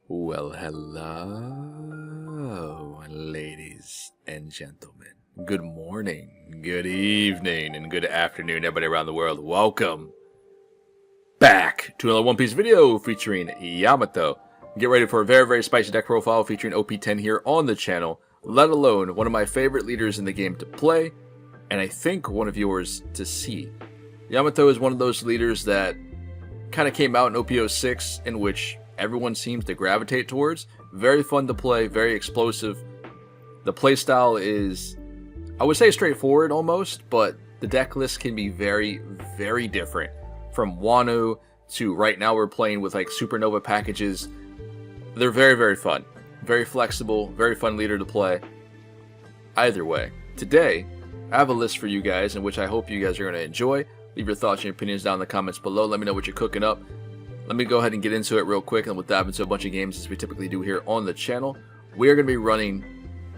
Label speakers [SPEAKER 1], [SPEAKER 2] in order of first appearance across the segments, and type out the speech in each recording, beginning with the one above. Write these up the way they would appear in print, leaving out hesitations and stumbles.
[SPEAKER 1] Well, hello, ladies and gentlemen. Good morning, good evening, and good afternoon, everybody around the world. Welcome back to another One Piece video featuring Yamato. Get ready for a very spicy deck profile featuring OP10 here on the channel, let alone one of my favorite leaders in the game to play, and I think one of yours to see. Yamato is one of those leaders that kind of came out in OP06, in which everyone seems to gravitate towards. Very fun to play, very explosive. The playstyle is, I would say, straightforward almost, but the deck list can be very different. From Wano to right now we're playing with like Supernova packages. They're very fun. Very flexible, very fun leader to play. Either way, today I have a list for you guys in which I hope you guys are going to enjoy. Leave your thoughts and your opinions down in the comments below. Let me know what you're cooking up. Let me go ahead and get into it real quick, and we'll dive into a bunch of games as we typically do here on the channel. We are going to be running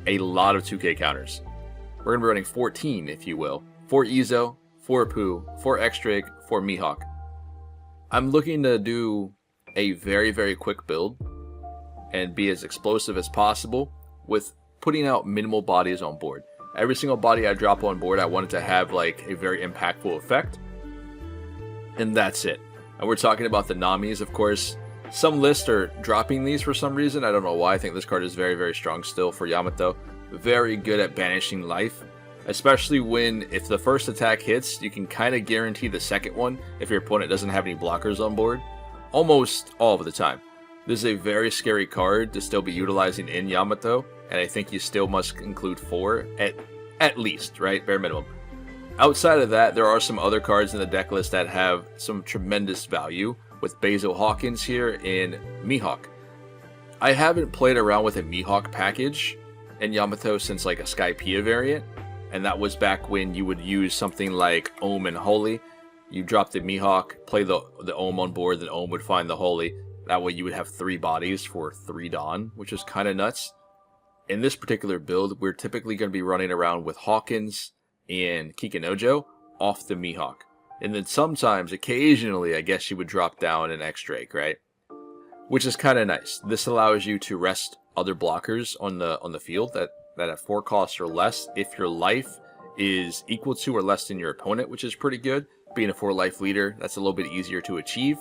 [SPEAKER 1] a lot of 2K counters. We're going to be running 14, if you will. 4 Izo, 4 Pooh, 4 X-Drake, 4 Mihawk. I'm looking to do a very quick build and be as explosive as possible with putting out minimal bodies on board. Every single body I drop on board, I want it to have like a very impactful effect. And that's it. And we're talking about the Namis, of course. Some lists are dropping these for some reason. I don't know why. I think this card is very strong still for Yamato. Very good at banishing life. Especially when, if the first attack hits, you can kind of guarantee the second one if your opponent doesn't have any blockers on board. Almost all of the time. This is a very scary card to still be utilizing in Yamato. And I think you still must include 4 at least, right? Bare minimum. Outside of that, there are some other cards in the deck list that have some tremendous value, with Basil Hawkins here in Mihawk. I haven't played around with a Mihawk package in Yamato since like a Skypiea variant, and that was back when you would use something like Ohm and Holy. You drop the Mihawk, play the Ohm on board, then Ohm would find the Holy. That way you would have 3 bodies for 3 Dawn, which is kind of nuts. In this particular build, we're typically going to be running around with Hawkins and Kikinojo off the Mihawk. And then sometimes, occasionally, I guess you would drop down an X-Drake, right? Which is kind of nice. This allows you to rest other blockers on the field that have 4 costs or less if your life is equal to or less than your opponent, which is pretty good. Being a 4 life leader, that's a little bit easier to achieve.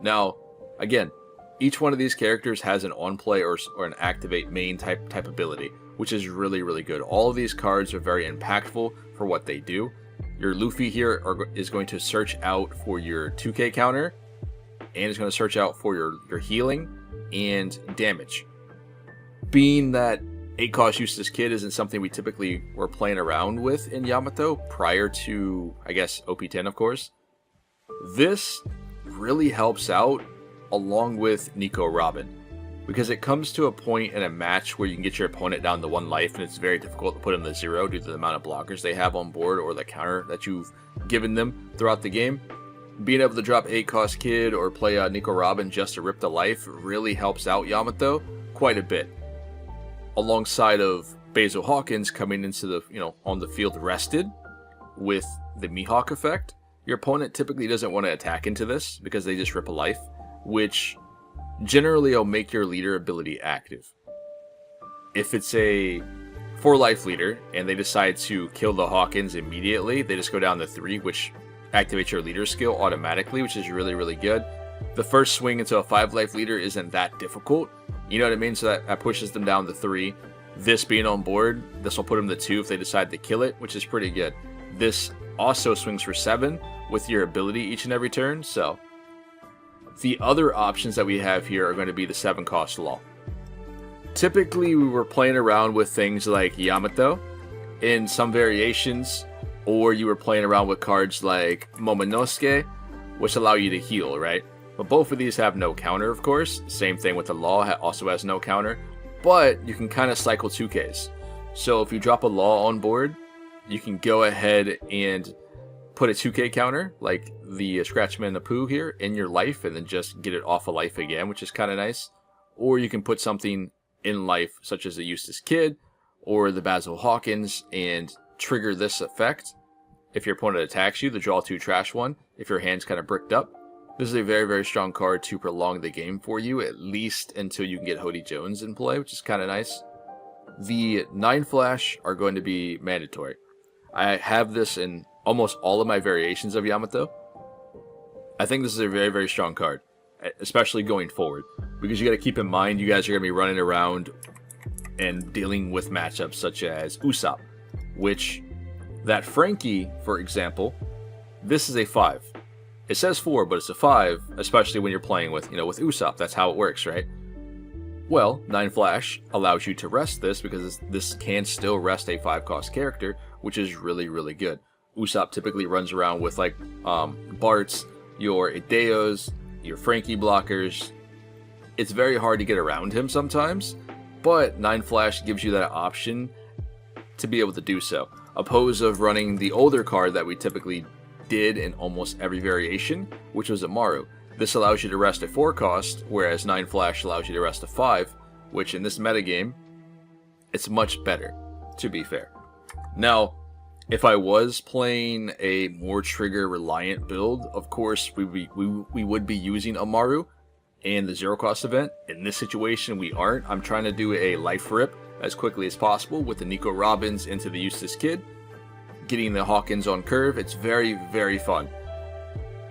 [SPEAKER 1] Now, again, each one of these characters has an on-play or an activate main type ability, which is really good. All of these cards are very impactful for what they do. Your Luffy here is going to search out for your 2K counter, and is going to search out for your healing and damage. Being that 8-cost Useless Kid isn't something we typically were playing around with in Yamato prior to, I guess, OP10, of course, this really helps out along with Nico Robin. Because it comes to a point in a match where you can get your opponent down to 1 life, and it's very difficult to put them to 0 due to the amount of blockers they have on board or the counter that you've given them throughout the game. Being able to drop 8-cost Kid or play Nico Robin just to rip the life really helps out Yamato quite a bit. Alongside of Basil Hawkins coming into the, on the field rested with the Mihawk effect, your opponent typically doesn't want to attack into this because they just rip a life, which generally will make your leader ability active. If it's a 4 life leader and they decide to kill the Hawkins immediately, they just go down to 3, which activates your leader skill automatically, which is really good. The first swing into a 5 life leader isn't that difficult, you know what I mean? So that pushes them down to 3. This being on board, this will put them to 2 if they decide to kill it, which is pretty good. This also swings for 7 with your ability each and every turn, so the other options that we have here are going to be the 7-cost Law. Typically, we were playing around with things like Yamato in some variations, or you were playing around with cards like Momonosuke, which allow you to heal, right? But both of these have no counter, of course. Same thing with the Law, also has no counter. But you can kind of cycle 2Ks. So if you drop a Law on board, you can go ahead and put a 2K counter, like the Scratchman and the Pooh here, in your life, and then just get it off of life again, which is kind of nice. Or you can put something in life, such as the Eustace Kid, or the Basil Hawkins, and trigger this effect. If your opponent attacks you, the draw 2 trash 1, if your hand's kind of bricked up. This is a very, very strong card to prolong the game for you, at least until you can get Hody Jones in play, which is kind of nice. The 9 flash are going to be mandatory. I have this in almost all of my variations of Yamato. I think this is a very, very strong card, especially going forward, because you got to keep in mind you guys are going to be running around and dealing with matchups such as Usopp, which that Frankie, for example, this is a 5. It says 4, but it's a 5, especially when you're playing with, with Usopp. That's how it works, right? Well, 9 Flash allows you to rest this because this can still rest a 5-cost character, which is really, really good. Usopp typically runs around with like Bart's, your Ideos, your Frankie blockers. It's very hard to get around him sometimes, but 9 Flash gives you that option to be able to do so. Opposed of running the older card that we typically did in almost every variation, which was Amaru. This allows you to rest a 4-cost, whereas 9 Flash allows you to rest a 5, which in this metagame, it's much better, to be fair. Now, if I was playing a more trigger-reliant build, of course, we would be using Amaru and the 0-cost event. In this situation, we aren't. I'm trying to do a life rip as quickly as possible with the Nico Robbins into the Eustace Kid, getting the Hawkins on curve. It's very, very fun.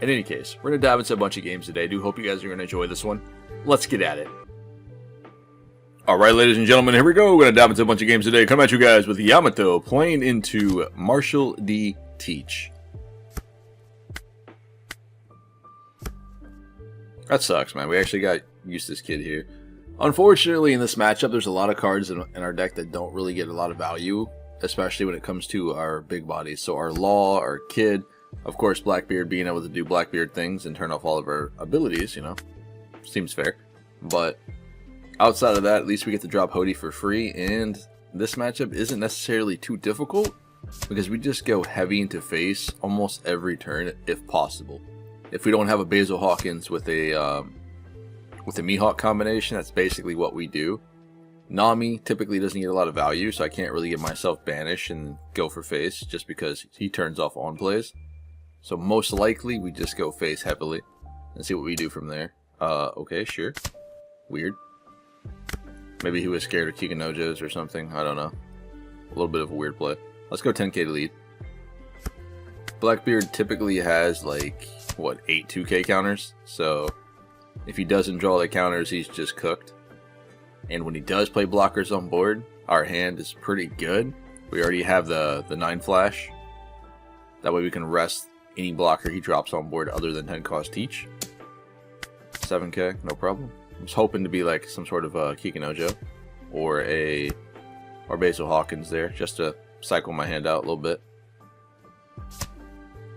[SPEAKER 1] In any case, we're going to dive into a bunch of games today. I do hope you guys are going to enjoy this one. Let's get at it. Alright, ladies and gentlemen, here we go. We're going to dive into a bunch of games today. Come at you guys with Yamato playing into Marshall D. Teach. That sucks, man. We actually got Eustace Kid here. Unfortunately, in this matchup, there's a lot of cards in our deck that don't really get a lot of value, especially when it comes to our big bodies. So our Law, our Kid, of course, Blackbeard being able to do Blackbeard things and turn off all of our abilities, seems fair. But outside of that, at least we get to drop Hody for free, and this matchup isn't necessarily too difficult because we just go heavy into face almost every turn if possible. If we don't have a Basil Hawkins with a Mihawk combination, that's basically what we do. Nami typically doesn't get a lot of value, so I can't really get myself banished and go for face just because he turns off on plays. So most likely we just go face heavily and see what we do from there. Okay, sure. Weird. Maybe he was scared of Kikanojos or something. I don't know. A little bit of a weird play. Let's go 10k to lead. Blackbeard typically has like, what, 8 2k counters? So if he doesn't draw the counters, he's just cooked. And when he does play blockers on board, our hand is pretty good. We already have the 9 Flash. That way we can rest any blocker he drops on board other than 10 cost each. 7k, no problem. I was hoping to be like some sort of a Kikanojo or Basil Hawkins there, just to cycle my hand out a little bit.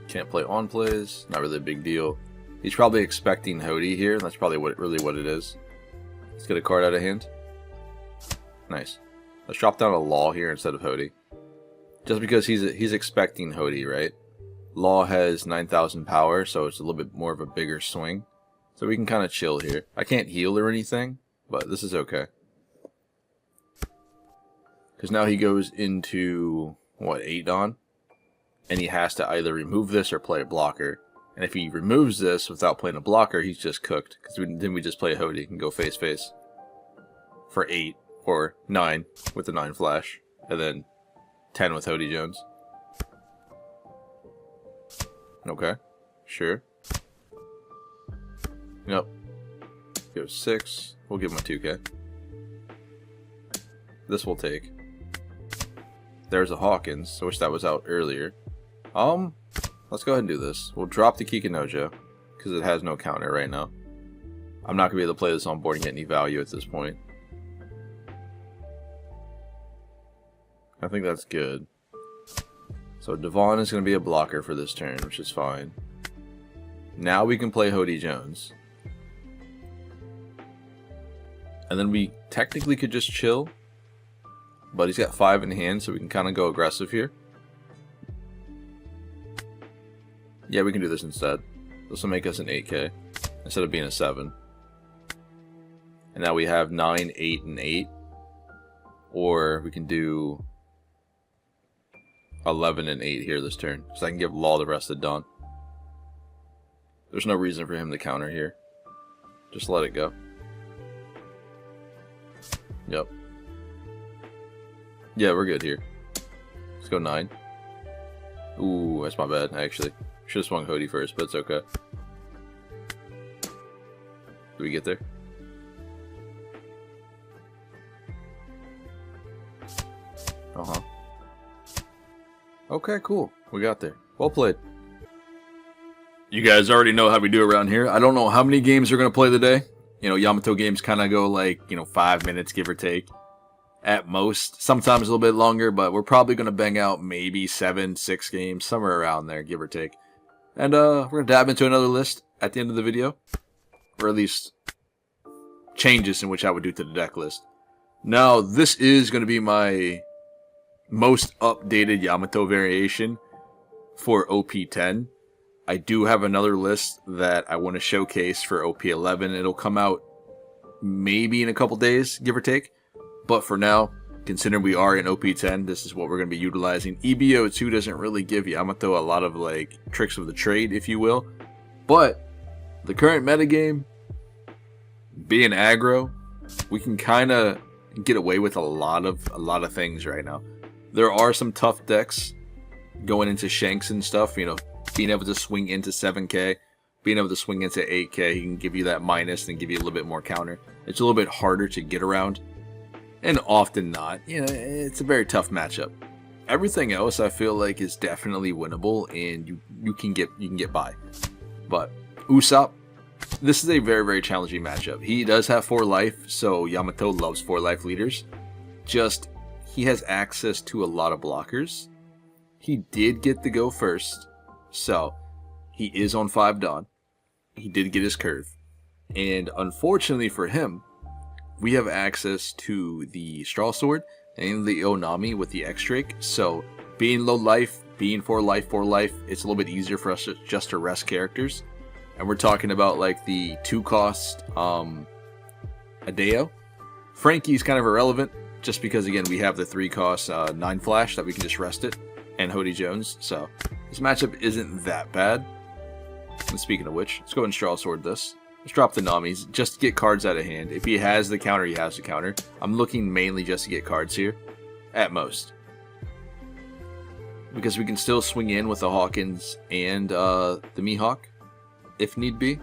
[SPEAKER 1] Can't play on plays, not really a big deal. He's probably expecting Hody here, and that's probably really what it is. Let's get a card out of hand. Nice. Let's drop down a Law here instead of Hody. Just because he's expecting Hody, right? Law has 9,000 power, so it's a little bit more of a bigger swing. So we can kind of chill here. I can't heal or anything, but this is okay. Because now he goes into, what, 8 Dawn? And he has to either remove this or play a blocker. And if he removes this without playing a blocker, he's just cooked. Because then we just play a Hody and go face-face. For 8 or 9 with the 9 Flash. And then 10 with Hody Jones. Okay, sure. Yep. Go 6. We'll give him a 2k. This will take. There's a Hawkins. I wish that was out earlier. Let's go ahead and do this. We'll drop the Kikanojo because it has no counter right now. I'm not going to be able to play this on board and get any value at this point. I think that's good. So Devon is going to be a blocker for this turn, which is fine. Now we can play Hody Jones. And then we technically could just chill. But he's got 5 in hand, so we can kind of go aggressive here. Yeah, we can do this instead. This will make us an 8k instead of being a 7. And now we have 9, 8, and 8. Or we can do 11 and 8 here this turn. So I can give Law the rest of Dawn. There's no reason for him to counter here. Just let it go. Yep. Yeah, we're good here. Let's go 9. Ooh, that's my bad, actually. Should have swung Hody first, but it's okay. Do we get there? Uh-huh. Okay, cool. We got there. Well played. You guys already know how we do around here. I don't know how many games we're going to play today. You know, Yamato games kind of go like, 5 minutes, give or take. At most. Sometimes a little bit longer, but we're probably going to bang out maybe 7, 6 games. Somewhere around there, give or take. And we're going to dab into another list at the end of the video. Or at least changes in which I would do to the deck list. Now, this is going to be my most updated Yamato variation for OP10. I do have another list that I want to showcase for OP11. It'll come out maybe in a couple days, give or take. But for now, considering we are in OP10, this is what we're going to be utilizing. EBO2 doesn't really give Yamato a lot of like tricks of the trade, if you will. But the current metagame, being aggro, we can kind of get away with a lot of things right now. There are some tough decks going into Shanks and stuff, being able to swing into 7k, being able to swing into 8k, he can give you that minus and give you a little bit more counter. It's a little bit harder to get around, and often not. It's a very tough matchup. Everything else I feel like is definitely winnable, and you can get by. But Usopp, this is a very, very challenging matchup. He does have 4 life, so Yamato loves 4 life leaders. Just, he has access to a lot of blockers. He did get the go first, so he is on 5 Dawn. He did get his curve. And unfortunately for him, we have access to the Straw Sword and the Onami with the X-Drake. So being low life, being 4 life, it's a little bit easier for us just to rest characters. And we're talking about like the 2-cost Adeo. Frankie's kind of irrelevant just because, again, we have the 3-cost 9 flash that we can just rest it. And Hody Jones. So this matchup isn't that bad. And speaking of which, let's go ahead and Straw Sword this. Let's drop the Namis just to get cards out of hand. If he has the counter, he has the counter. I'm looking mainly just to get cards here. At most. Because we can still swing in with the Hawkins and the Mihawk. If need be.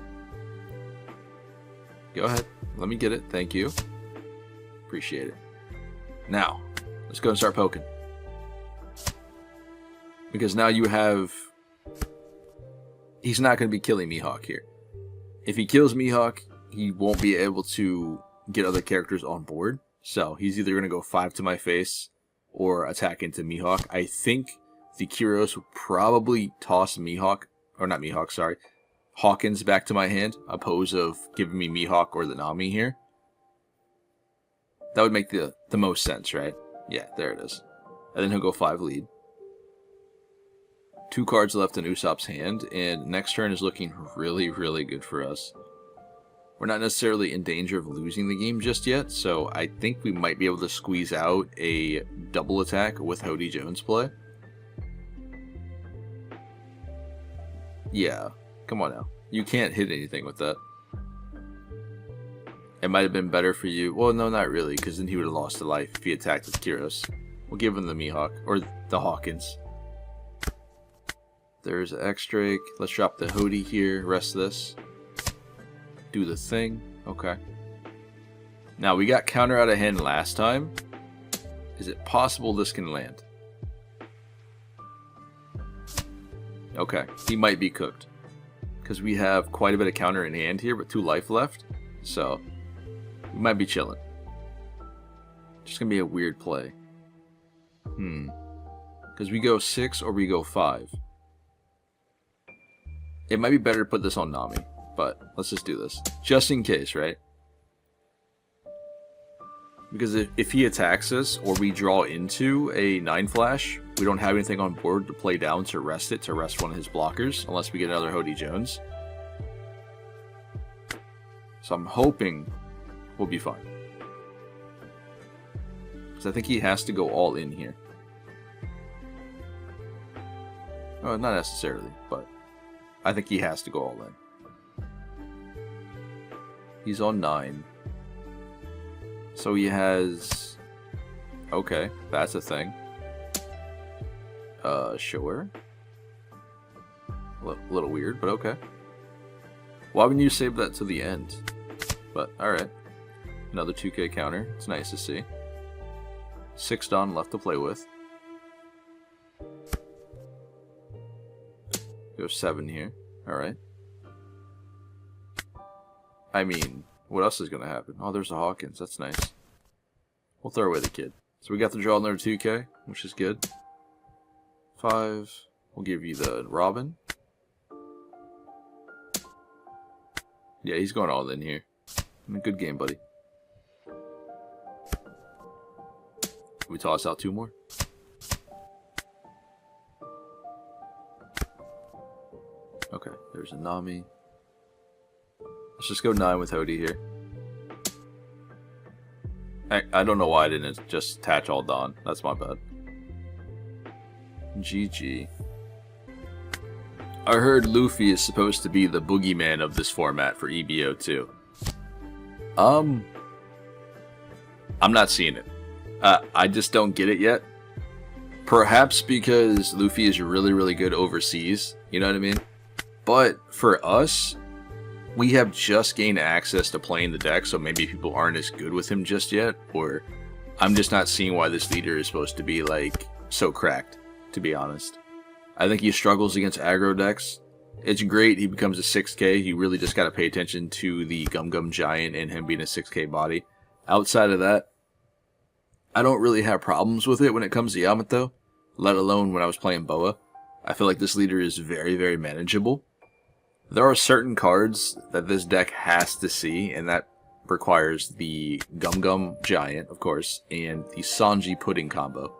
[SPEAKER 1] Go ahead. Let me get it. Thank you. Appreciate it. Now, let's go and start poking. Because now you have... He's not going to be killing Mihawk here. If he kills Mihawk, he won't be able to get other characters on board. So he's either going to go 5 to my face or attack into Mihawk. I think the Kyros would probably toss Mihawk, or not Mihawk, sorry, Hawkins back to my hand, opposed of giving me Mihawk or the Nami here. That would make the most sense, right? Yeah, there it is. And then he'll go 5 lead. 2 cards left in Usopp's hand, and next turn is looking really, really good for us. We're not necessarily in danger of losing the game just yet, so I think we might be able to squeeze out a double attack with Hody Jones play. Yeah, come on now. You can't hit anything with that. It might have been better for you. Well, no, not really, because then he would have lost a life if he attacked with Kyros. We'll give him the Mihawk, or the Hawkins. There's X-Drake. Let's drop the Hody here. Rest this. Do the thing. Okay. Now, we got counter out of hand last time. Is it possible this can land? Okay. He might be cooked. Because we have quite a bit of counter in hand here, but 2 life left. So, we might be chilling. Just going to be a weird play. Because we go 6 or we go 5. It might be better to put this on Nami, but let's just do this. Just in case, right? Because if he attacks us, or we draw into a 9 flash, we don't have anything on board to play down to rest it, to rest one of his blockers, unless we get another Hody Jones. So I'm hoping we'll be fine. Because I think he has to go all in here. Oh, not necessarily, but... I think he has to go all in. He's on 9. So he has... Okay, that's a thing. Sure. A little weird, but okay. Why wouldn't you save that to the end? But, alright. Another 2k counter. It's nice to see. 6 Don left to play with. Go 7 here. Alright. I mean, what else is going to happen? Oh, there's a Hawkins. That's nice. We'll throw away the kid. So we got to draw another 2k, which is good. 5. We'll give you the Robin. Yeah, he's going all in here. Good game, buddy. We toss out 2 more. Okay, there's a Nami. Let's just go 9 with Hody here. I don't know why I didn't just attach all Don. That's my bad. GG. I heard Luffy is supposed to be the boogeyman of this format for EBO2. I'm not seeing it. I just don't get it yet. Perhaps because Luffy is really, really good overseas. You know what I mean? But for us, we have just gained access to playing the deck, so maybe people aren't as good with him just yet. Or I'm just not seeing why this leader is supposed to be, like, so cracked, to be honest. I think he struggles against aggro decks. It's great he becomes a 6k. You really just got to pay attention to the Gum Gum Giant and him being a 6k body. Outside of that, I don't really have problems with it when it comes to Yamato, let alone when I was playing Boa. I feel like this leader is very, very manageable. There are certain cards that this deck has to see, and that requires the Gum Gum Giant, of course, and the Sanji Pudding combo.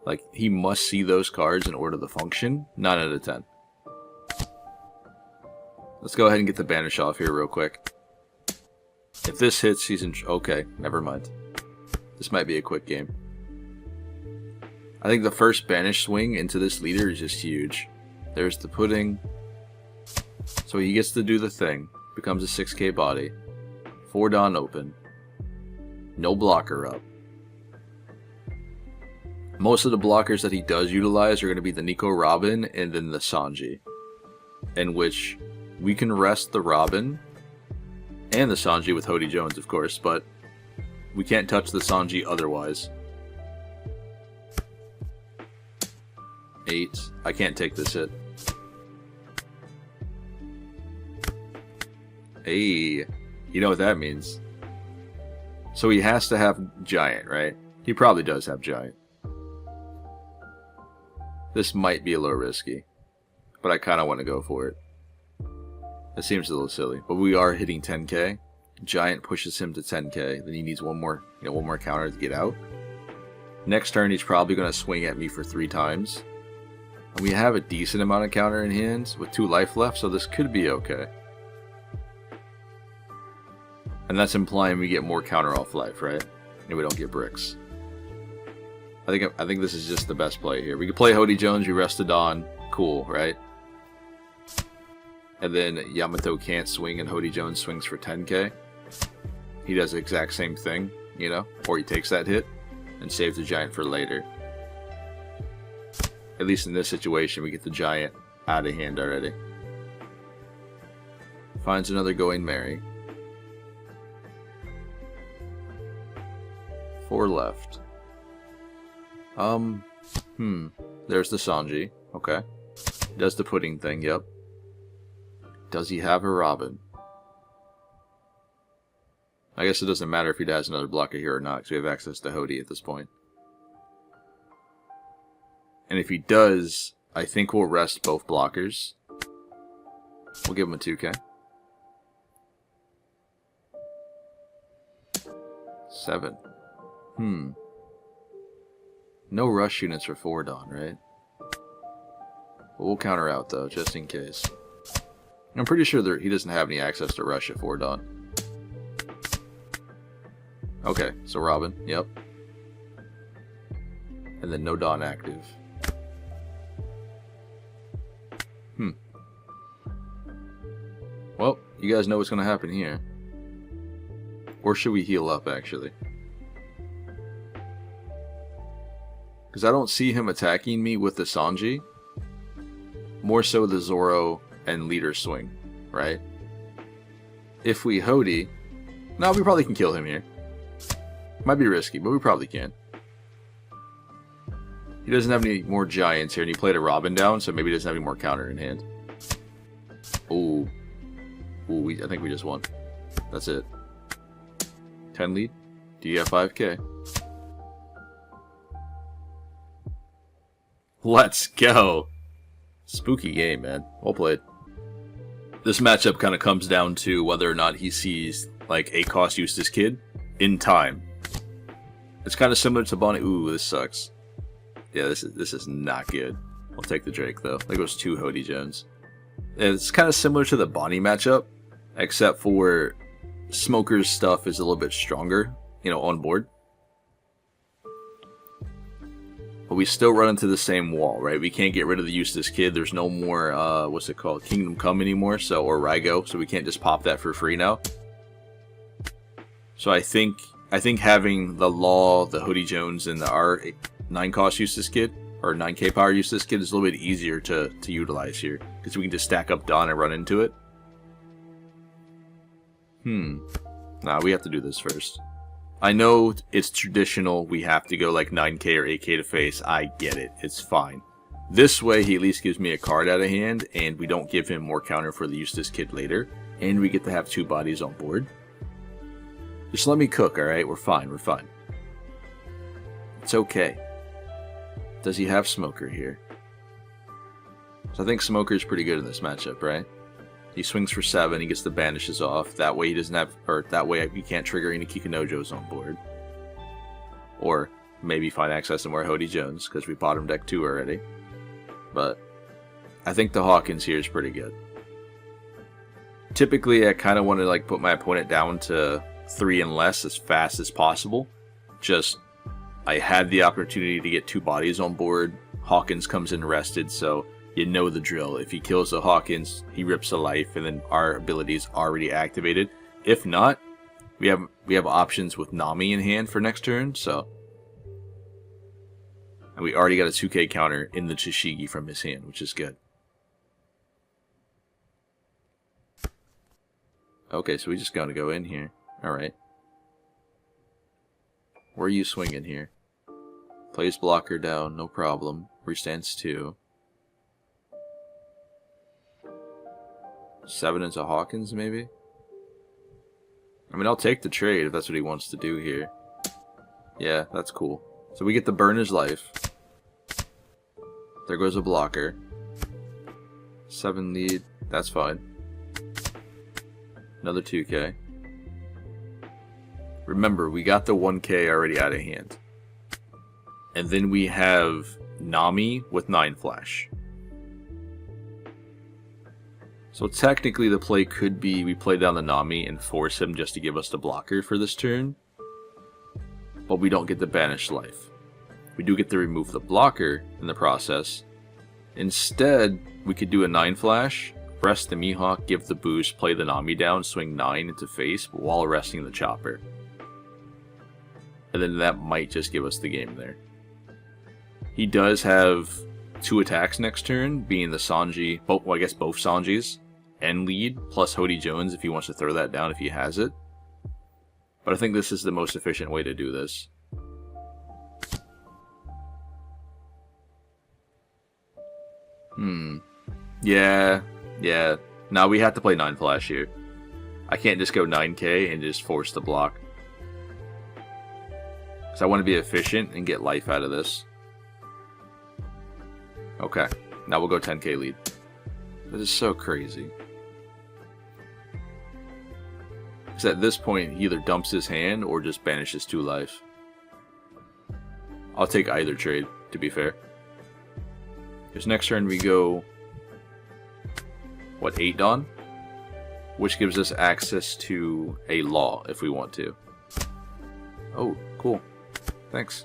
[SPEAKER 1] Like, he must see those cards in order to function. 9 out of 10. Let's go ahead and get the banish off here real quick. If this hits, he's in... Okay, never mind. This might be a quick game. I think the first banish swing into this leader is just huge. There's the pudding. So he gets to do the thing. Becomes a 6k body. 4 Don open. No blocker up. Most of the blockers that he does utilize are going to be the Nico Robin and then the Sanji. In which we can rest the Robin and the Sanji with Hody Jones, of course, but we can't touch the Sanji otherwise. 8. I can't take this hit. Hey, you know what that means. So he has to have Giant, right? He probably does have Giant. This might be a little risky, but I kind of want to go for it. It seems a little silly, but we are hitting 10k. Giant pushes him to 10k. Then he needs one more counter to get out. Next turn, he's probably going to swing at me for 3 times. And we have a decent amount of counter in hands with 2 life left, so this could be okay. And that's implying we get more counter off life, right? And we don't get bricks. I think this is just the best play here. We could play Hody Jones, we rest the Dawn. Cool, right? And then Yamato can't swing and Hody Jones swings for 10k. He does the exact same thing, you know? Or he takes that hit and saves the Giant for later. At least in this situation, we get the Giant out of hand already. Finds another Going Merry. 4 left. There's the Sanji. Okay. Does the pudding thing, yep. Does he have a Robin? I guess it doesn't matter if he has another blocker here or not, because we have access to Hody at this point. And if he does, I think we'll rest both blockers. We'll give him a 2k. 7. No rush units for 4 Dawn, right? We'll counter out though, just in case. I'm pretty sure that he doesn't have any access to rush at 4 Dawn. Okay, so Robin, yep. And then no Dawn active. Well, you guys know what's going to happen here. Or should we heal up, actually? Because I don't see him attacking me with the Sanji. More so the Zoro and leader swing, right? If we Hody... No, we probably can kill him here. Might be risky, but we probably can. He doesn't have any more giants here, and he played a Robin down, so maybe he doesn't have any more counter in hand. Ooh. Ooh, I think we just won. That's it. 10 lead. Do you have 5k? Let's go! Spooky game, man. Well played. This matchup kind of comes down to whether or not he sees, like, a cost Eustace Kid in time. It's kind of similar to Bonnie. Ooh, this sucks. Yeah, this is not good. I'll take the Drake, though. There goes 2 Hody Jones. It's kind of similar to the Bonnie matchup, except for Smoker's stuff is a little bit stronger, you know, on board. But we still run into the same wall, right? We can't get rid of the Eustace Kid. There's no more, what's it called? Kingdom Come anymore, so, or Raigo, so we can't just pop that for free now. So I think having the Law, the Hody Jones, and the R9 cost Eustace Kid, or 9k power Eustace Kid, is a little bit easier to utilize here, because we can just stack up Dawn and run into it. Nah, we have to do this first. I know it's traditional, we have to go like 9k or 8k to face. I get it, it's fine. This way, he at least gives me a card out of hand, and we don't give him more counter for the Eustace Kid later, and we get to have 2 bodies on board. Just let me cook, alright? We're fine, we're fine. It's okay. Does he have Smoker here? So I think Smoker's pretty good in this matchup, right? He swings for 7, he gets the banishes off. That way he doesn't have, or that way he can't trigger any Kikanojos on board. Or maybe find access to more Hody Jones, because we bottom deck 2 already. But I think the Hawkins here is pretty good. Typically I kind of want to like put my opponent down to 3 and less as fast as possible. Just, I had the opportunity to get 2 bodies on board. Hawkins comes in rested, so you know the drill. If he kills the Hawkins, he rips a life, and then our ability is already activated. If not, we have options with Nami in hand for next turn, so. And we already got a 2k counter in the Chishigi from his hand, which is good. Okay, so we just gotta go in here. Alright. Where are you swinging here? Plays blocker down, no problem. Restands 2. 7 into Hawkins, maybe? I mean, I'll take the trade if that's what he wants to do here. Yeah, that's cool. So we get to burn his life. There goes a blocker. 7 lead, that's fine. Another 2k. Remember, we got the 1k already out of hand. And then we have Nami with 9 flash. So technically the play could be we play down the Nami and force him just to give us the blocker for this turn. But we don't get the banished life. We do get to remove the blocker in the process. Instead, we could do a 9 flash, rest the Mihawk, give the boost, play the Nami down, swing 9 into face while resting the Chopper. And then that might just give us the game there. He does have 2 attacks next turn, being the Sanji, well I guess both Sanjis, and lead, plus Hody Jones if he wants to throw that down if he has it. But I think this is the most efficient way to do this. Yeah. Now we have to play 9 flash here. I can't just go 9k and just force the block. Because I want to be efficient and get life out of this. Okay, now we'll go 10k lead. This is so crazy. Because at this point, he either dumps his hand or just banishes 2 life. I'll take either trade, to be fair. Because next turn we go, what, 8 Dawn? Which gives us access to a Law if we want to. Oh, cool. Thanks.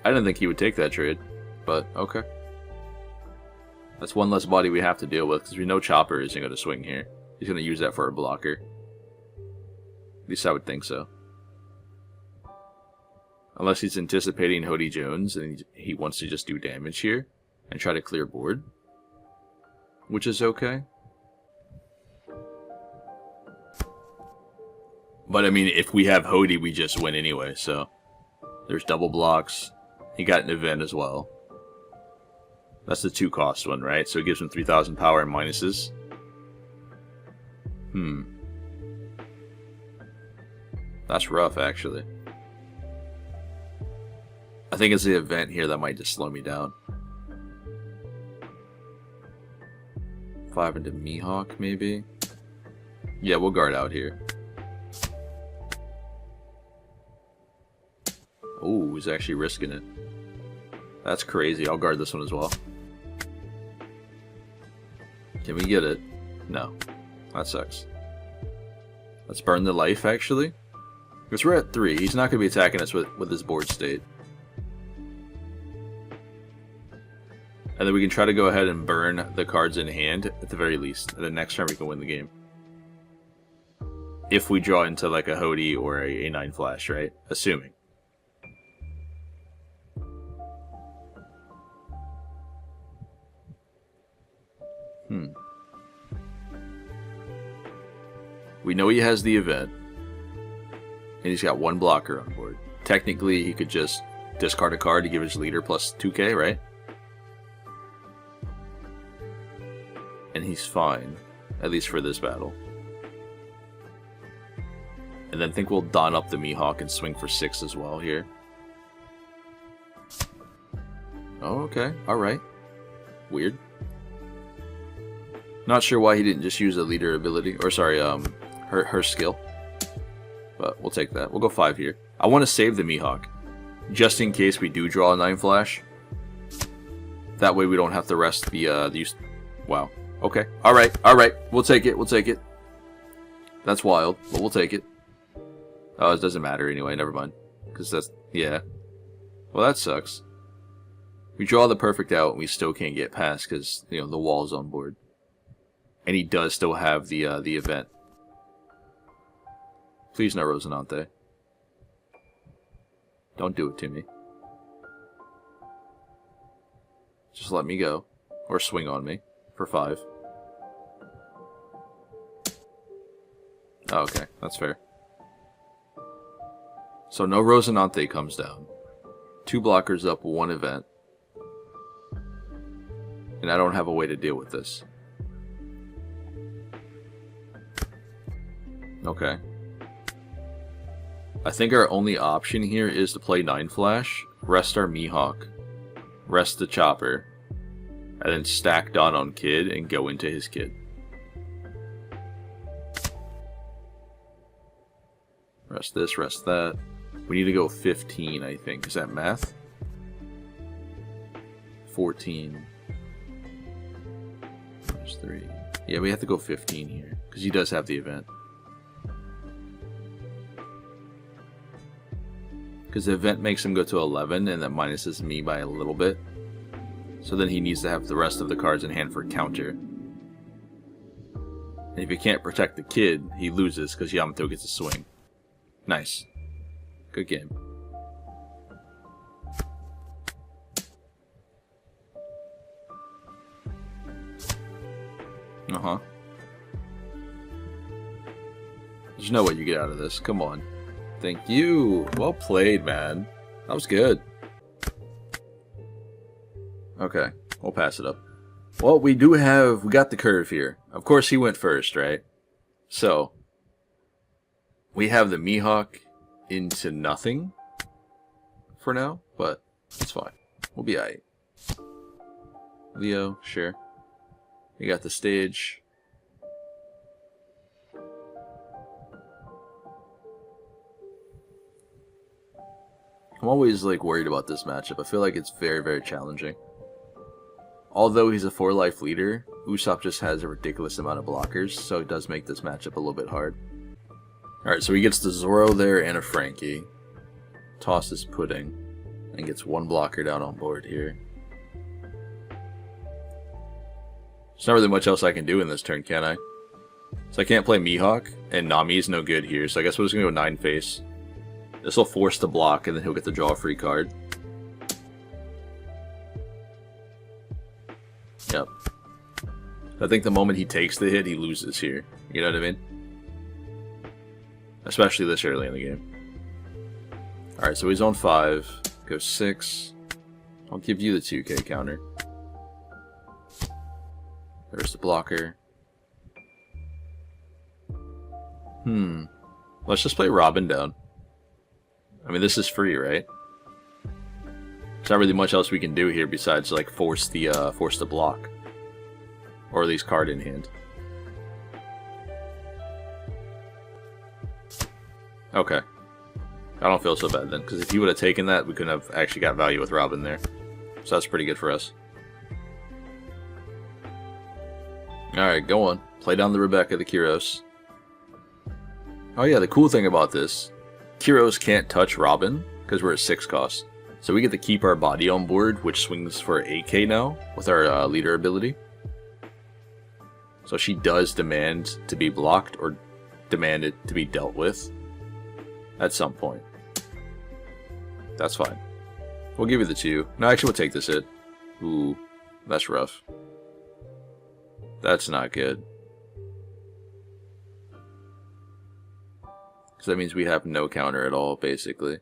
[SPEAKER 1] I didn't think he would take that trade, but okay. That's one less body we have to deal with, because we know Chopper isn't going to swing here. He's going to use that for a blocker. At least I would think so. Unless he's anticipating Hody Jones and he wants to just do damage here and try to clear board. Which is okay. But I mean, if we have Hody, we just win anyway, so. There's double blocks. He got an event as well. That's the 2 cost one, right? So it gives him 3,000 power and minuses. That's rough, actually. I think it's the event here that might just slow me down. 5 into Mihawk, maybe? Yeah, we'll guard out here. Ooh, he's actually risking it. That's crazy. I'll guard this one as well. Can we get it? No. That sucks. Let's burn the life, actually. Because we're at 3. He's not going to be attacking us with his board state. And then we can try to go ahead and burn the cards in hand, at the very least. And then next turn we can win the game. If we draw into like a Hody or a 9 flash, right? Assuming. We know he has the event. And he's got 1 blocker on board. Technically, he could just discard a card to give his leader plus 2k, right? And he's fine. At least for this battle. And then I think we'll don up the Mihawk and swing for 6 as well here. Oh, okay. Alright. Weird. Not sure why he didn't just use a leader ability. Or sorry, her skill. But we'll take that. We'll go 5 here. I want to save the Mihawk. Just in case we do draw a 9 flash. That way we don't have to rest the use. Wow. Okay. Alright. Alright. We'll take it. We'll take it. That's wild. But we'll take it. Oh, it doesn't matter anyway. Never mind. Because that's... Yeah. Well, that sucks. We draw the perfect out and we still can't get past because, you know, the wall's on board. And he does still have the event. Please no Rosinante. Don't do it to me. Just let me go. Or swing on me. For 5. Oh, okay. That's fair. So no Rosinante comes down. 2 blockers up, 1 event. And I don't have a way to deal with this. Okay. I think our only option here is to play 9 flash, rest our Mihawk, rest the Chopper, and then stack Dawn on Kid and go into his Kid. Rest this, rest that. We need to go 15, I think. Is that math? 14. There's 3. Yeah, we have to go 15 here, because he does have the event. Because the event makes him go to 11, and that minuses me by a little bit. So then he needs to have the rest of the cards in hand for counter. And if he can't protect the Kid, he loses because Yamato gets a swing. Nice. Good game. Uh-huh. There's no way you get out of this. Come on. Thank you. Well played, man. That was good. Okay. We'll pass it up. Well, we got the curve here. Of course, he went first, right? So, we have the Mihawk into nothing for now, but it's fine. We'll be alright. Leo, sure. We got the stage. I'm always like worried about this matchup. I feel like it's very, very challenging. Although he's a 4-life leader, Usopp just has a ridiculous amount of blockers, so it does make this matchup a little bit hard. Alright, so he gets the Zoro there and a Frankie. Tosses Pudding. And gets 1 blocker down on board here. There's not really much else I can do in this turn, can I? So I can't play Mihawk, and Nami is no good here, so I guess we're just going to go 9 face. This will force the block, and then he'll get to draw a free card. Yep. I think the moment he takes the hit, he loses here. You know what I mean? Especially this early in the game. Alright, so he's on 5. Go 6. I'll give you the 2k counter. There's the blocker. Let's just play Robin down. I mean, this is free, right? There's not really much else we can do here besides like force the block, or at least card in hand. Okay, I don't feel so bad then, because if he would have taken that, we couldn't have actually got value with Robin there. So that's pretty good for us. Alright, go on. Play down the Rebecca, the Kyros. Oh yeah, the cool thing about this, Kyros can't touch Robin, because we're at 6 cost. So we get to keep our body on board, which swings for 8k now, with our leader ability. So she does demand to be blocked, or demand it to be dealt with, at some point. That's fine. We'll give you the 2. No, actually we'll take this hit. Ooh, that's rough. That's not good. Because that means we have no counter at all, basically.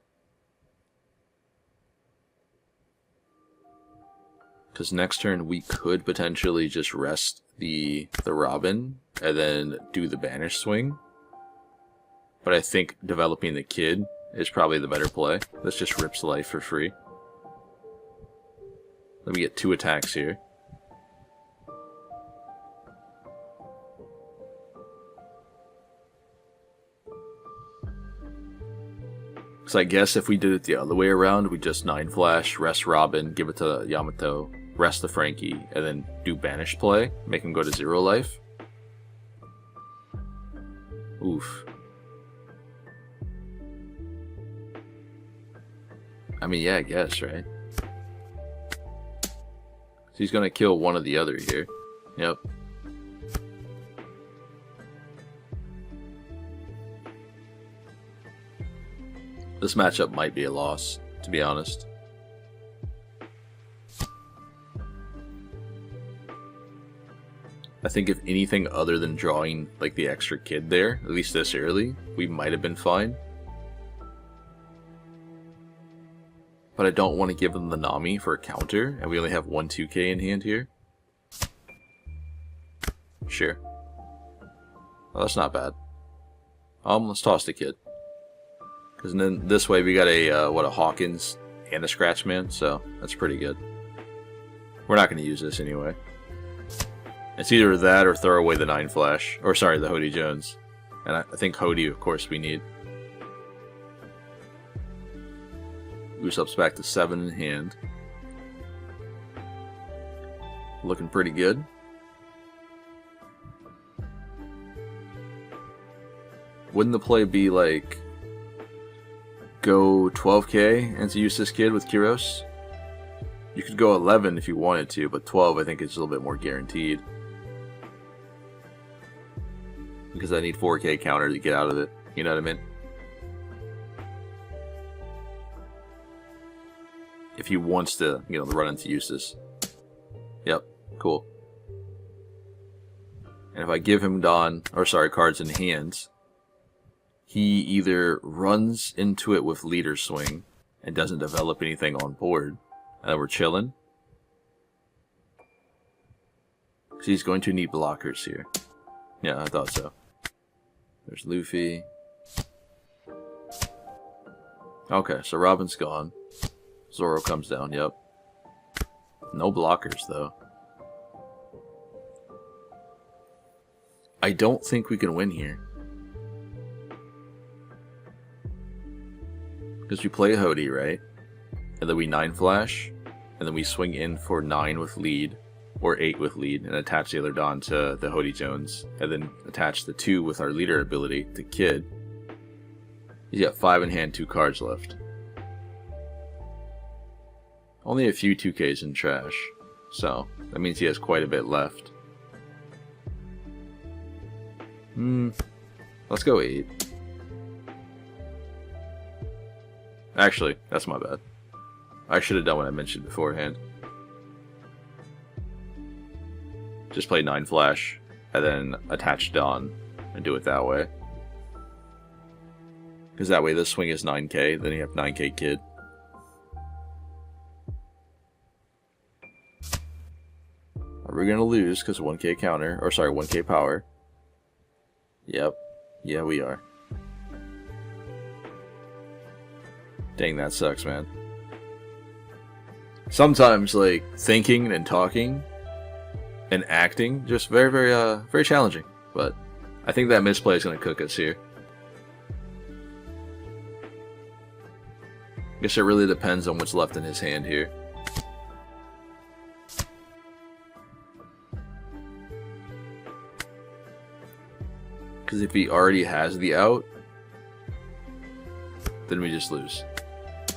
[SPEAKER 1] Because next turn we could potentially just rest the Robin and then do the banish swing. But I think developing the kid is probably the better play. This just rips life for free. Let me get 2 attacks here. So I guess if we did it the other way around, we just 9 flash, rest Robin, give it to Yamato, rest the Frankie, and then do banish play, make him go to 0 life. Oof. I mean, yeah, I guess, right? So he's gonna kill one or the other here. Yep. This matchup might be a loss, to be honest. I think if anything other than drawing like the extra kid there, at least this early, we might have been fine. But I don't want to give them the Nami for a counter, and we only have 1 2k in hand here. Sure. Well, that's not bad. Let's toss the kid. Because then this way we got a, what, a Hawkins and a Scratchman, so that's pretty good. We're not going to use this anyway. It's either that or throw away the 9 flash. Or sorry, the Hody Jones. And I think Hody, of course, we need. Usopp's back to 7 in hand. Looking pretty good. Wouldn't the play be like go 12k and to use this kid with Kyros? You could go 11 if you wanted to, but 12 I think is a little bit more guaranteed. Because I need 4k counter to get out of it, you know what I mean? If he wants to, you know, run into Eustace. Yep, cool. And if I give him cards in hand, he either runs into it with leader swing and doesn't develop anything on board, and then we're chilling. Because he's going to need blockers here. Yeah, I thought so. There's Luffy. Okay, so Robin's gone. Zoro comes down, yep. No blockers, though. I don't think we can win here. Because we play Hody, right? And then we 9 flash, and then we swing in for 9 with lead, or 8 with lead, and attach the other Don to the Hody Jones, and then attach the 2 with our leader ability to Kid. He's got 5 in hand, 2 cards left. Only a few 2Ks in trash, so that means he has quite a bit left. Let's go 8. Actually, that's my bad. I should have done what I mentioned beforehand. Just play 9 flash, and then attach Dawn, and do it that way. Because that way this swing is 9k, then you have 9k Kid. We're gonna lose because 1k counter, or sorry, 1k power. Yep. Yeah, we are. Dang, that sucks, man. Sometimes, like, thinking and talking and acting, just very, very challenging. But I think that misplay is gonna cook us here. Guess it really depends on what's left in his hand here. Because if he already has the out, then we just lose.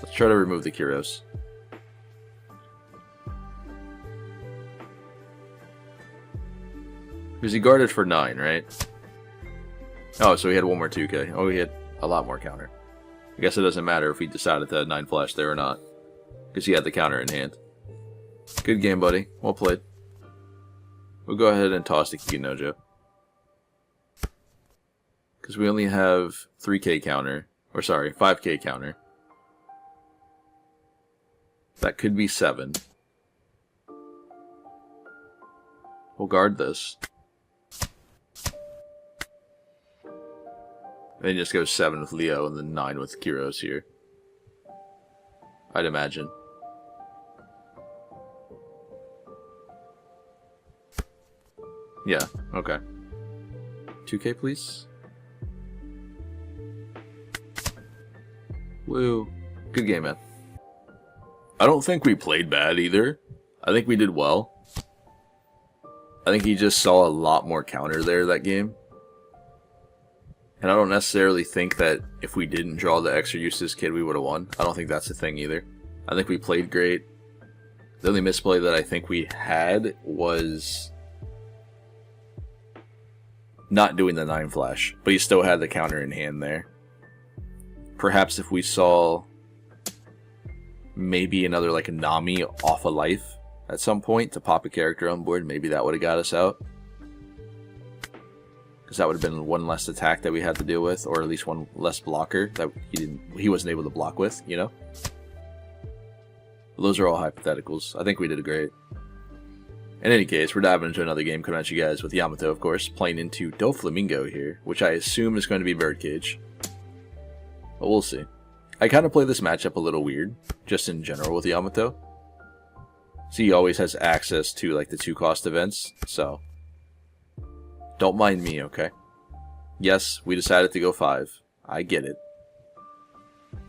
[SPEAKER 1] Let's try to remove the Kyros. Because he guarded for 9, right? Oh, so he had one more 2k. Oh, he had a lot more counter. I guess it doesn't matter if he decided to 9 flash there or not. Because he had the counter in hand. Good game, buddy. Well played. We'll go ahead and toss the Kikinojo. Because we only have 3k counter. Or sorry, 5k counter. That could be 7. We'll guard this. Then just go 7 with Leo and then 9 with Kyros here. I'd imagine. Yeah, okay. 2k please. Woo. Good game, man. I don't think we played bad either. I think we did well. I think he just saw a lot more counter there that game. And I don't necessarily think that if we didn't draw the extra Eustace Kid, we would have won. I don't think that's the thing either. I think we played great. The only misplay that I think we had was not doing the 9 flash. But he still had the counter in hand there. Perhaps if we saw maybe another like a Nami off a life at some point to pop a character on board, maybe that would have got us out. Because that would have been one less attack that we had to deal with, or at least one less blocker that he wasn't able to block with, you know? Those are all hypotheticals. I think we did great. In any case, we're diving into another game coming at you guys with Yamato, of course, playing into Doflamingo here, which I assume is going to be Birdcage. But we'll see. I kind of play this matchup a little weird, just in general with Yamato. So he always has access to like the 2-cost events, so don't mind me, okay? Yes, we decided to go 5. I get it.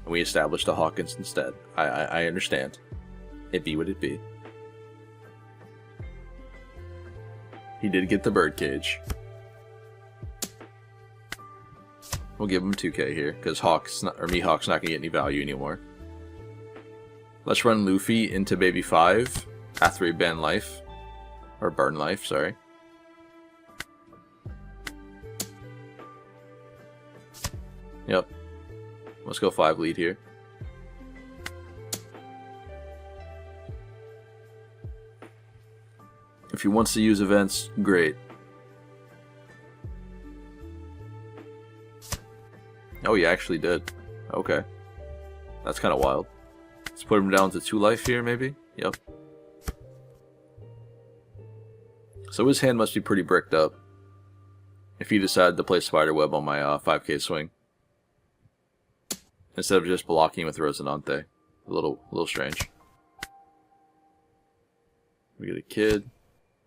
[SPEAKER 1] And we established a Hawkins instead. I understand. It be what it be. He did get the Birdcage. We'll give him 2k here, because Mihawk's not going to get any value anymore. Let's run Luffy into Baby 5. After we ban life. Or burn life, sorry. Yep. Let's go 5 lead here. If he wants to use events, great. Oh, he actually did. Okay. That's kind of wild. Let's put him down to 2 life here, maybe? Yep. So his hand must be pretty bricked up if he decided to play Spiderweb on my 5k swing. Instead of just blocking with Rosinante. A little strange. We get a Kid.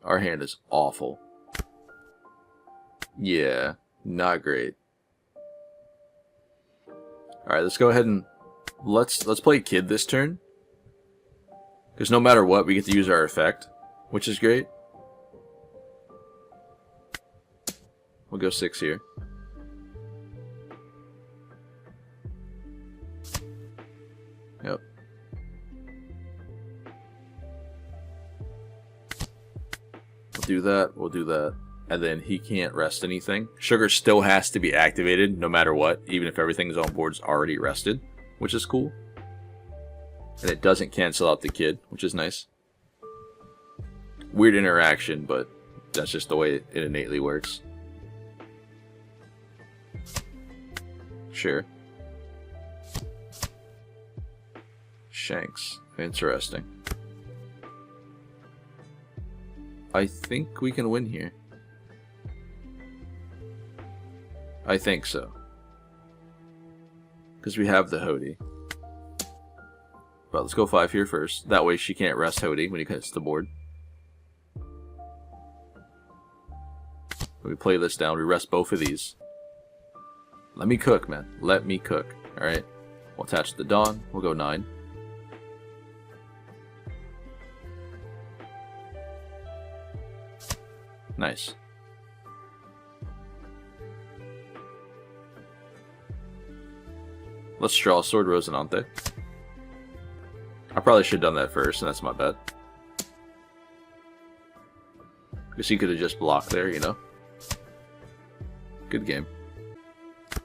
[SPEAKER 1] Our hand is awful. Yeah, not great. Alright, let's go ahead and let's play Kid this turn. Because no matter what, we get to use our effect, which is great. We'll go 6 here. Yep. We'll do that. We'll do that. and then he can't rest anything. Sugar still has to be activated no matter what, even if everything's on board's already rested, which is cool. And it doesn't cancel out the kid, which is nice. Weird interaction, but that's just the way it innately works. Sure. Shanks. Interesting. I think we can win here. I think so. Because we have the Hody. But let's go 5 here first. That way she can't rest Hody when he hits the board. When we play this down, we rest both of these. Let me cook, man. Let me cook. Alright. We'll attach the Dawn. We'll go 9. Nice. Let's draw Sword Rosinante. I probably should have done that first, and that's my bad. Because he could have just blocked there, you know? Good game.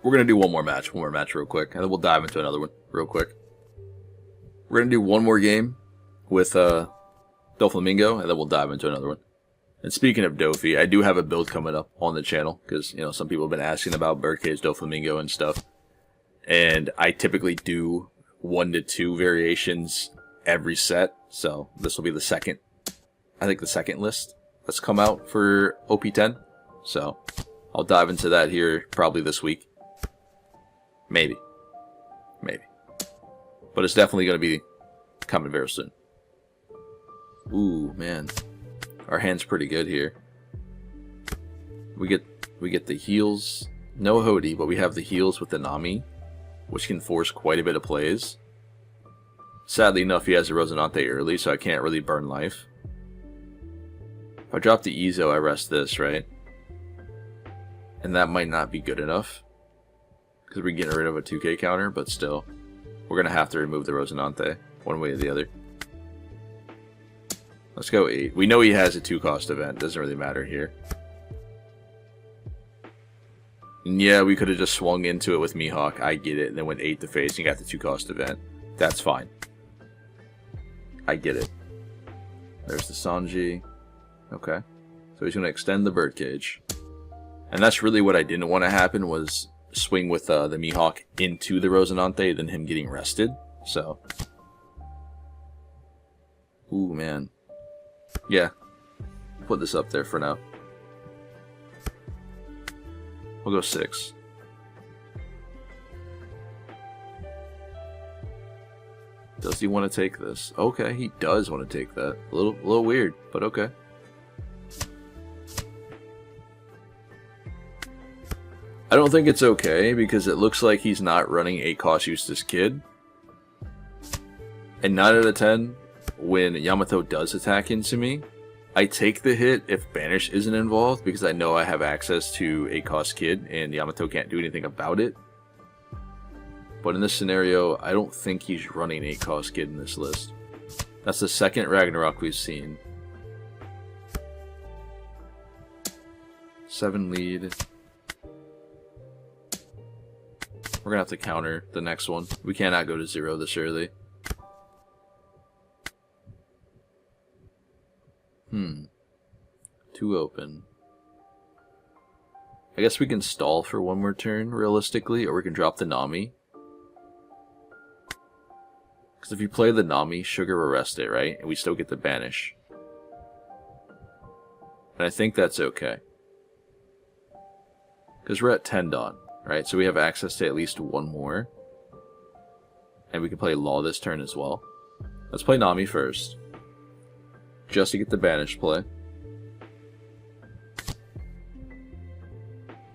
[SPEAKER 1] We're going to do one more match real quick, and then we'll dive into another one real quick. We're going to do one more game with Doflamingo, and then we'll dive into another one. And speaking of Dofi, I do have a build coming up on the channel, because, you know, some people have been asking about Birdcage, Doflamingo, and stuff. And I typically do 1 to 2 variations every set, so this will be the second, I think the second list that's come out for OP10. So I'll dive into that here probably this week. Maybe. But it's definitely going to be coming very soon. Ooh, man. Our hand's pretty good here. We get the heals. No Hody, but we have the heals with the Nami, which can force quite a bit of plays. Sadly enough, he has a Rosinante early, so I can't really burn life. If I drop the Ezo, I rest this, right? And that might not be good enough, because we're getting rid of a 2k counter, but still. We're going to have to remove the Rosinante, one way or the other. Let's go 8. We know he has a 2-cost event, doesn't really matter here. And yeah, we could have just swung into it with Mihawk, I get it, and then went 8 to face and got the 2-cost event. That's fine. I get it. There's the Sanji. Okay. So he's going to extend the Birdcage. And that's really what I didn't want to happen, was swing with the Mihawk into the Rosinante, then him getting rested. So. Ooh, man. Yeah. Put this up there for now. We'll go 6. Does he want to take this? Okay, he does want to take that. A little weird, but okay. I don't think it's okay, because it looks like he's not running 8-cost Eustace Kid. And 9 out of 10, when Yamato does attack into me, I take the hit if Banish isn't involved, because I know I have access to 8-cost Kid, and Yamato can't do anything about it. But in this scenario, I don't think he's running 8-cost Kid in this list. That's the second Ragnarok we've seen. 7 lead. We're gonna have to counter the next one. We cannot go to 0 this early. 2 open. I guess we can stall for one more turn, realistically, or we can drop the Nami. Because if you play the Nami, Sugar will rest it, right? And we still get the Banish. And I think that's okay. Because we're at 10 Dawn, right? So we have access to at least one more. And we can play Law this turn as well. Let's play Nami first. Just to get the Banish play.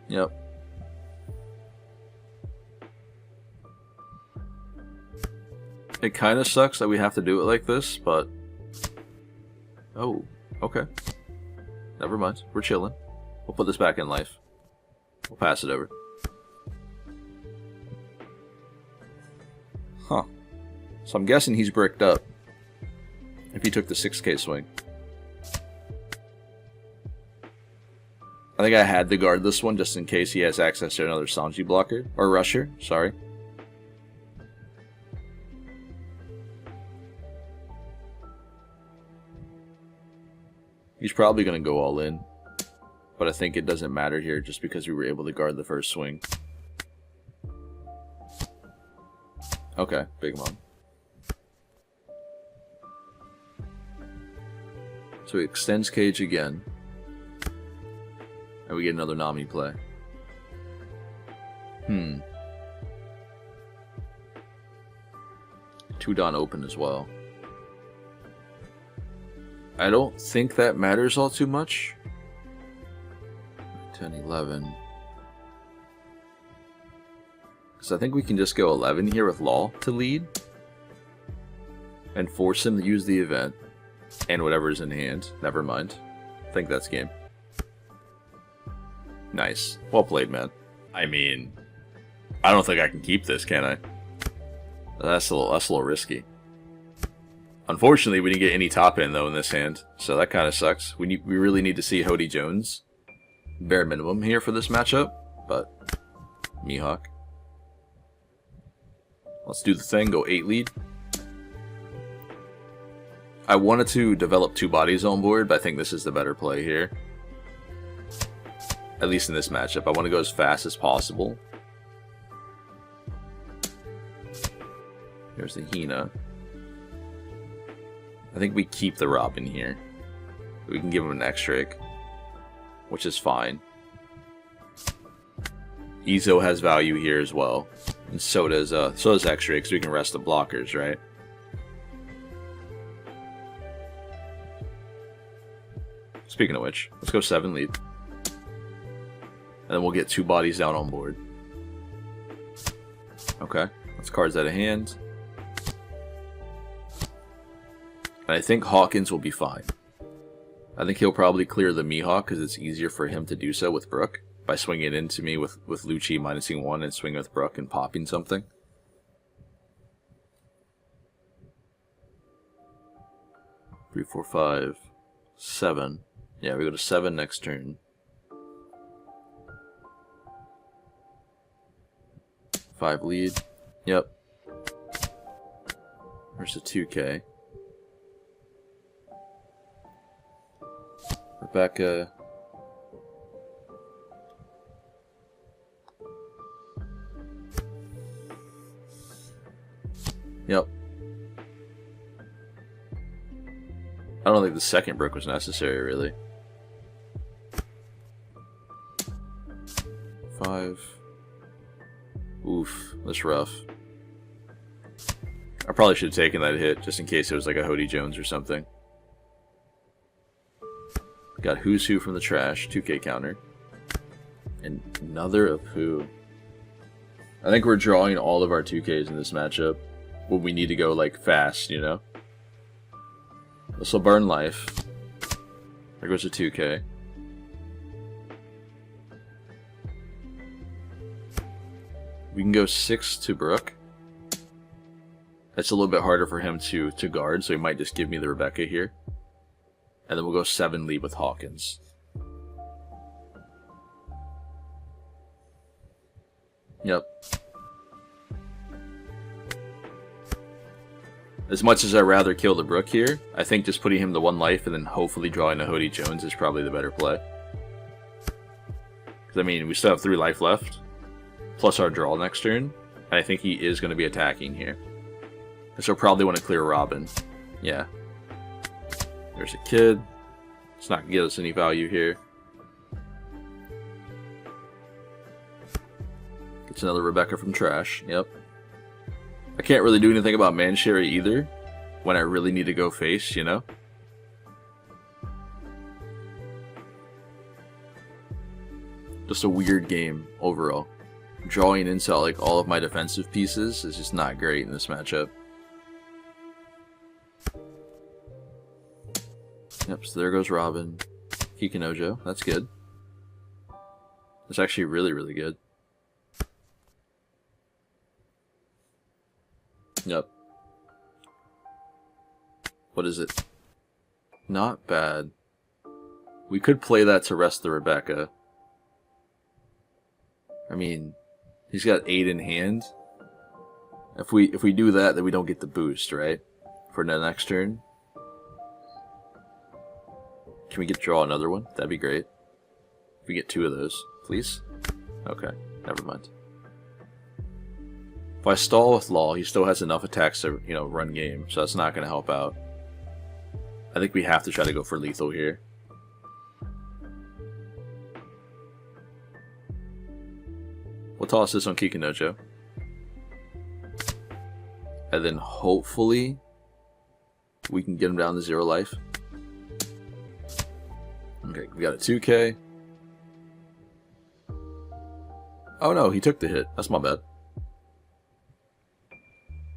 [SPEAKER 1] Yep. It kind of sucks that we have to do it like this, but... Oh, okay. Never mind. We're chilling. We'll put this back in life. We'll pass it over. Huh. So I'm guessing he's bricked up. If he took the 6k swing. think I had to guard this one just in case he has access to another Sanji blocker. Or rusher, sorry. He's probably going to go all in. But I think it doesn't matter here just because we were able to guard the first swing. Okay, big mom. So he extends cage again. And we get another Nami play. Two Don open as well. I don't think that matters all too much. 10, 11. Because I think we can just go 11 here with Law to lead. And force him to use the event. And whatever's in hand. Never mind. I think that's game. Nice. Well played, man. I mean, I don't think I can keep this, can I? That's a little risky. Unfortunately, we didn't get any top end though in this hand, so that kind of sucks. We really need to see Hody Jones, bare minimum here for this matchup. But Mihawk, let's do the thing. Go 8 lead. I wanted to develop 2 bodies on board, but I think this is the better play here. At least in this matchup, I want to go as fast as possible. Here's the Hina. I think we keep the Robin here. We can give him an X-Drake, which is fine. Izo has value here as well, and so does X-Drake, so we can rest the blockers, right? Speaking of which, let's go 7 lead. And then we'll get 2 bodies down on board. Okay, let's cards out of hand. And I think Hawkins will be fine. I think he'll probably clear the Mihawk because it's easier for him to do so with Brook. By swinging it into me with Lucci minusing 1 and swinging with Brook and popping something. Three, 4, 5, 7. Yeah, we go to 7 next turn. 5 lead. Yep. There's a 2K. Rebecca. Yep. I don't think the second brick was necessary, really. 5. Oof, that's rough. I probably should have taken that hit, just in case it was like a Hody Jones or something. Got Who's Who from the trash, 2K counter. And another of Who. I think we're drawing all of our 2Ks in this matchup. When we need to go, like, fast, you know? This will burn life. There goes a 2K. We can go 6 to Brook. That's a little bit harder for him to guard, so he might just give me the Rebecca here. And then we'll go 7 lead with Hawkins. Yep. As much as I'd rather kill the Brook here, I think just putting him to 1 life and then hopefully drawing a Hody Jones is probably the better play. Because, I mean, we still have 3 life left, plus our draw next turn, and I think he is going to be attacking here. So we'll probably want to clear Robin. Yeah. There's a kid. It's not going to get us any value here. Gets another Rebecca from trash. Yep. I can't really do anything about Mancherry either, when I really need to go face, you know? Just a weird game, overall. Drawing into, like, all of my defensive pieces is just not great in this matchup. Yep, so there goes Robin. Kikinojo, that's good. That's actually really, really good. Yep. What is it? Not bad. We could play that to rest the Rebecca. I mean, he's got 8 in hand. If we do that, then we don't get the boost, right? For the next turn. Can we draw another one? That'd be great. If we get 2 of those, please. Okay, never mind. If I stall with Law, he still has enough attacks to, run game, so that's not going to help out. I think we have to try to go for lethal here. We'll toss this on Kikinojo. And then hopefully we can get him down to 0 life. Okay, we got a 2K. Oh no, he took the hit. That's my bad.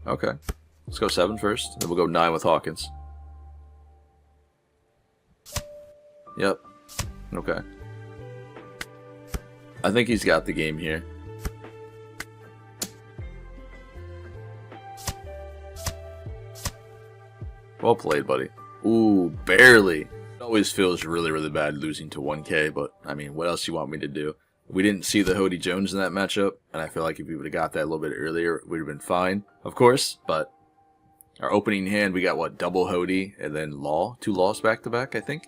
[SPEAKER 1] Okay. Let's go 7 first, then we'll go 9 with Hawkins. Yep. Okay. I think he's got the game here. Well played, buddy. Ooh, barely. It always feels really, really bad losing to 1K, but, I mean, what else do you want me to do? We didn't see the Hody Jones in that matchup, and I feel like if we would have got that a little bit earlier, it would have been fine, of course, but our opening hand, we got, what, double Hody, and then Law? 2 Laws back-to-back, I think?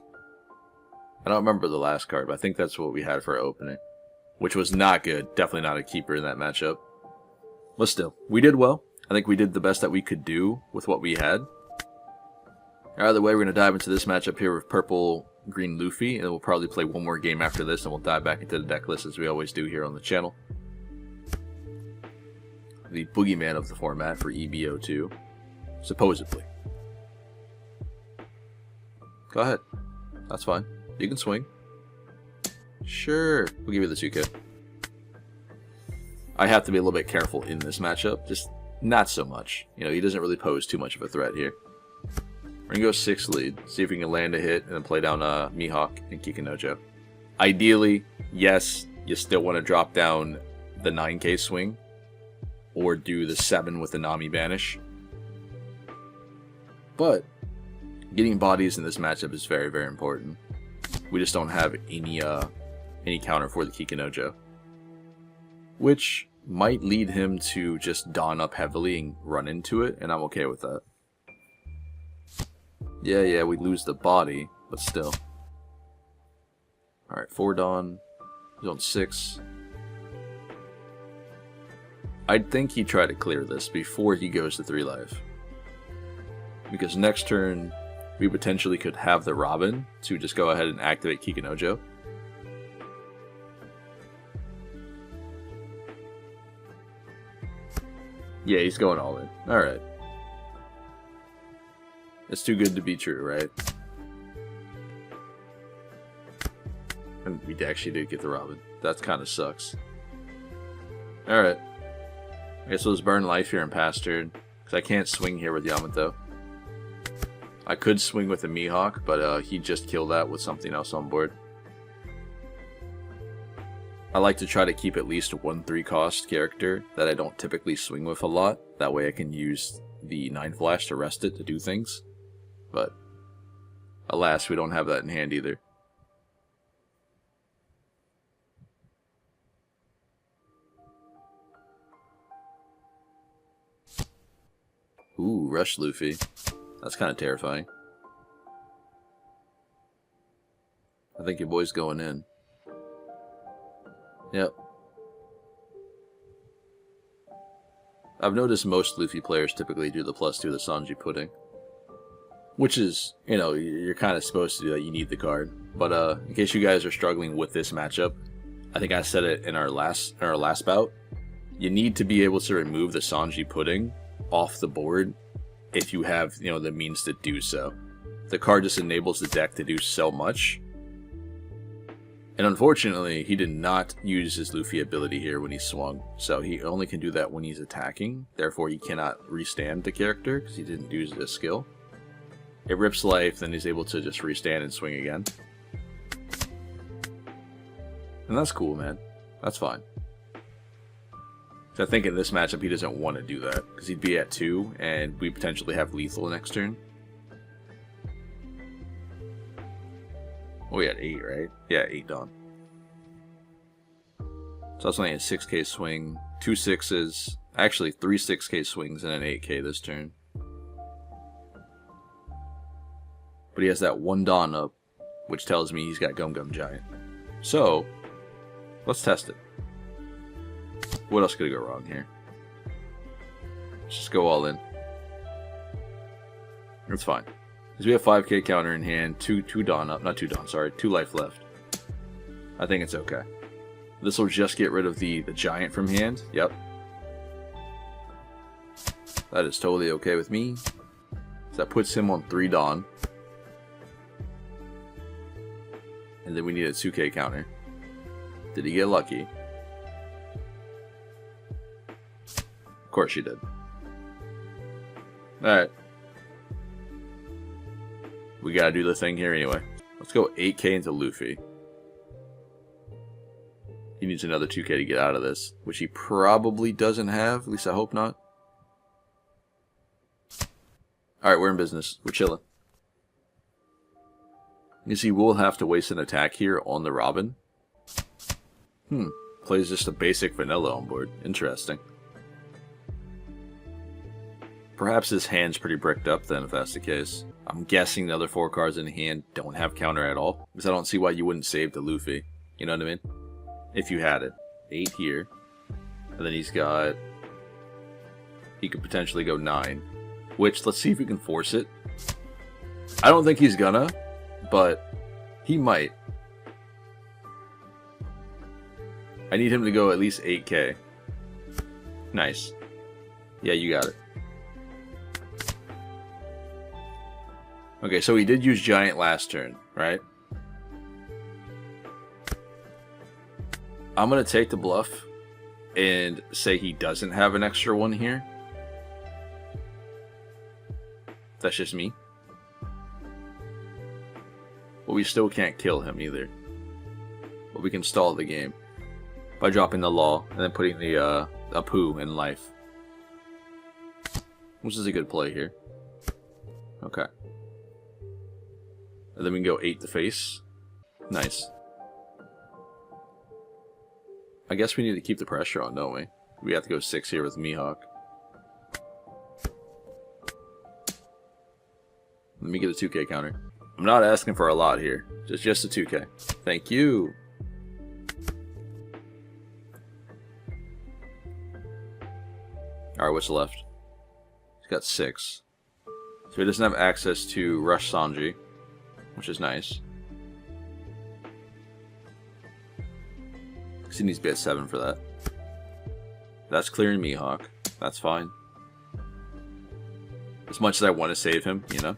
[SPEAKER 1] I don't remember the last card, but I think that's what we had for our opening, which was not good. Definitely not a keeper in that matchup. But still, we did well. I think we did the best that we could do with what we had. Either way, we're going to dive into this matchup here with purple, green Luffy, and then we'll probably play one more game after this, and we'll dive back into the deck list as we always do here on the channel. The boogeyman of the format for EBO2, supposedly. Go ahead. That's fine. You can swing. Sure. We'll give you the 2K. I have to be a little bit careful in this matchup. Just not so much. He doesn't really pose too much of a threat here. We're going to go 6 lead. See if we can land a hit and then play down Mihawk and Kikinojo. Ideally, yes, you still want to drop down the 9K swing. Or do the 7 with the Nami Banish. But getting bodies in this matchup is very, very important. We just don't have any counter for the Kikinojo. Which might lead him to just dawn up heavily and run into it, and I'm okay with that. Yeah, we lose the body, but still. Alright, 4 Dawn. He's on 6. I'd think he'd try to clear this before he goes to 3 life. Because next turn, we potentially could have the Robin to just go ahead and activate Kikinojo. Yeah, he's going all in. Alright. It's too good to be true, right? And we actually did get the Robin. That kind of sucks. Alright. I guess we'll just burn life here and pass turn. Because I can't swing here with Yamato. I could swing with a Mihawk, but he just killed that with something else on board. I like to try to keep at least a 1/3 cost character that I don't typically swing with a lot. That way I can use the 9 Flash to rest it to do things. But alas, we don't have that in hand either. Ooh, Rush Luffy. That's kind of terrifying. I think your boy's going in. Yep. I've noticed most Luffy players typically do the +2 the Sanji Pudding. Which is, you're kind of supposed to do that. You need the card. But in case you guys are struggling with this matchup, I think I said it in our last bout. You need to be able to remove the Sanji Pudding off the board if you have, the means to do so. The card just enables the deck to do so much. And unfortunately, he did not use his Luffy ability here when he swung. So he only can do that when he's attacking. Therefore, he cannot restand the character because he didn't use his skill. It rips life, then he's able to just restand and swing again. And that's cool, man. That's fine. So I think in this matchup, he doesn't want to do that, because he'd be at 2, and we potentially have lethal next turn. Oh, we had 8, right? Yeah, 8 Dawn. So that's only a 6k swing, 2 6s, actually 3 6k swings and an 8k this turn. But he has that 1 Dawn up, which tells me he's got Gum Gum Giant. So, let's test it. What else could go wrong here? Let's just go all in. It's fine. Because we have 5k counter in hand, 2 Dawn up, not 2 Dawn, sorry, 2 life left. I think it's okay. This will just get rid of the Giant from hand. Yep. That is totally okay with me. So that puts him on 3 Dawn. And then we need a 2k counter. Did he get lucky? Of course you did. Alright. We gotta do the thing here anyway. Let's go 8k into Luffy. He needs another 2k to get out of this, which he probably doesn't have. At least I hope not. Alright, we're in business. We're chilling. You see, we'll have to waste an attack here on the Robin. Plays just a basic vanilla on board. Interesting. Perhaps his hand's pretty bricked up then, if that's the case. I'm guessing the other 4 cards in hand don't have counter at all. Because I don't see why you wouldn't save the Luffy. You know what I mean? If you had it. 8 here. And then he's got... He could potentially go 9. Which, let's see if we can force it. I don't think he's gonna. But he might. I need him to go at least 8k. Nice. Yeah, you got it. Okay, so he did use Giant last turn, right? I'm going to take the bluff and say he doesn't have an extra one here. That's just me. But we still can't kill him either. But we can stall the game by dropping the Law and then putting the Apu in life. Which is a good play here. Okay. And then we can go 8 to face. Nice. I guess we need to keep the pressure on, don't we? We have to go 6 here with Mihawk. Let me get a 2k counter. I'm not asking for a lot here. Just a 2k. Thank you. Alright, what's left? He's got 6. So he doesn't have access to Rush Sanji, which is nice. Because he needs to be at 7 for that. That's clearing Mihawk. That's fine. As much as I want to save him, you know?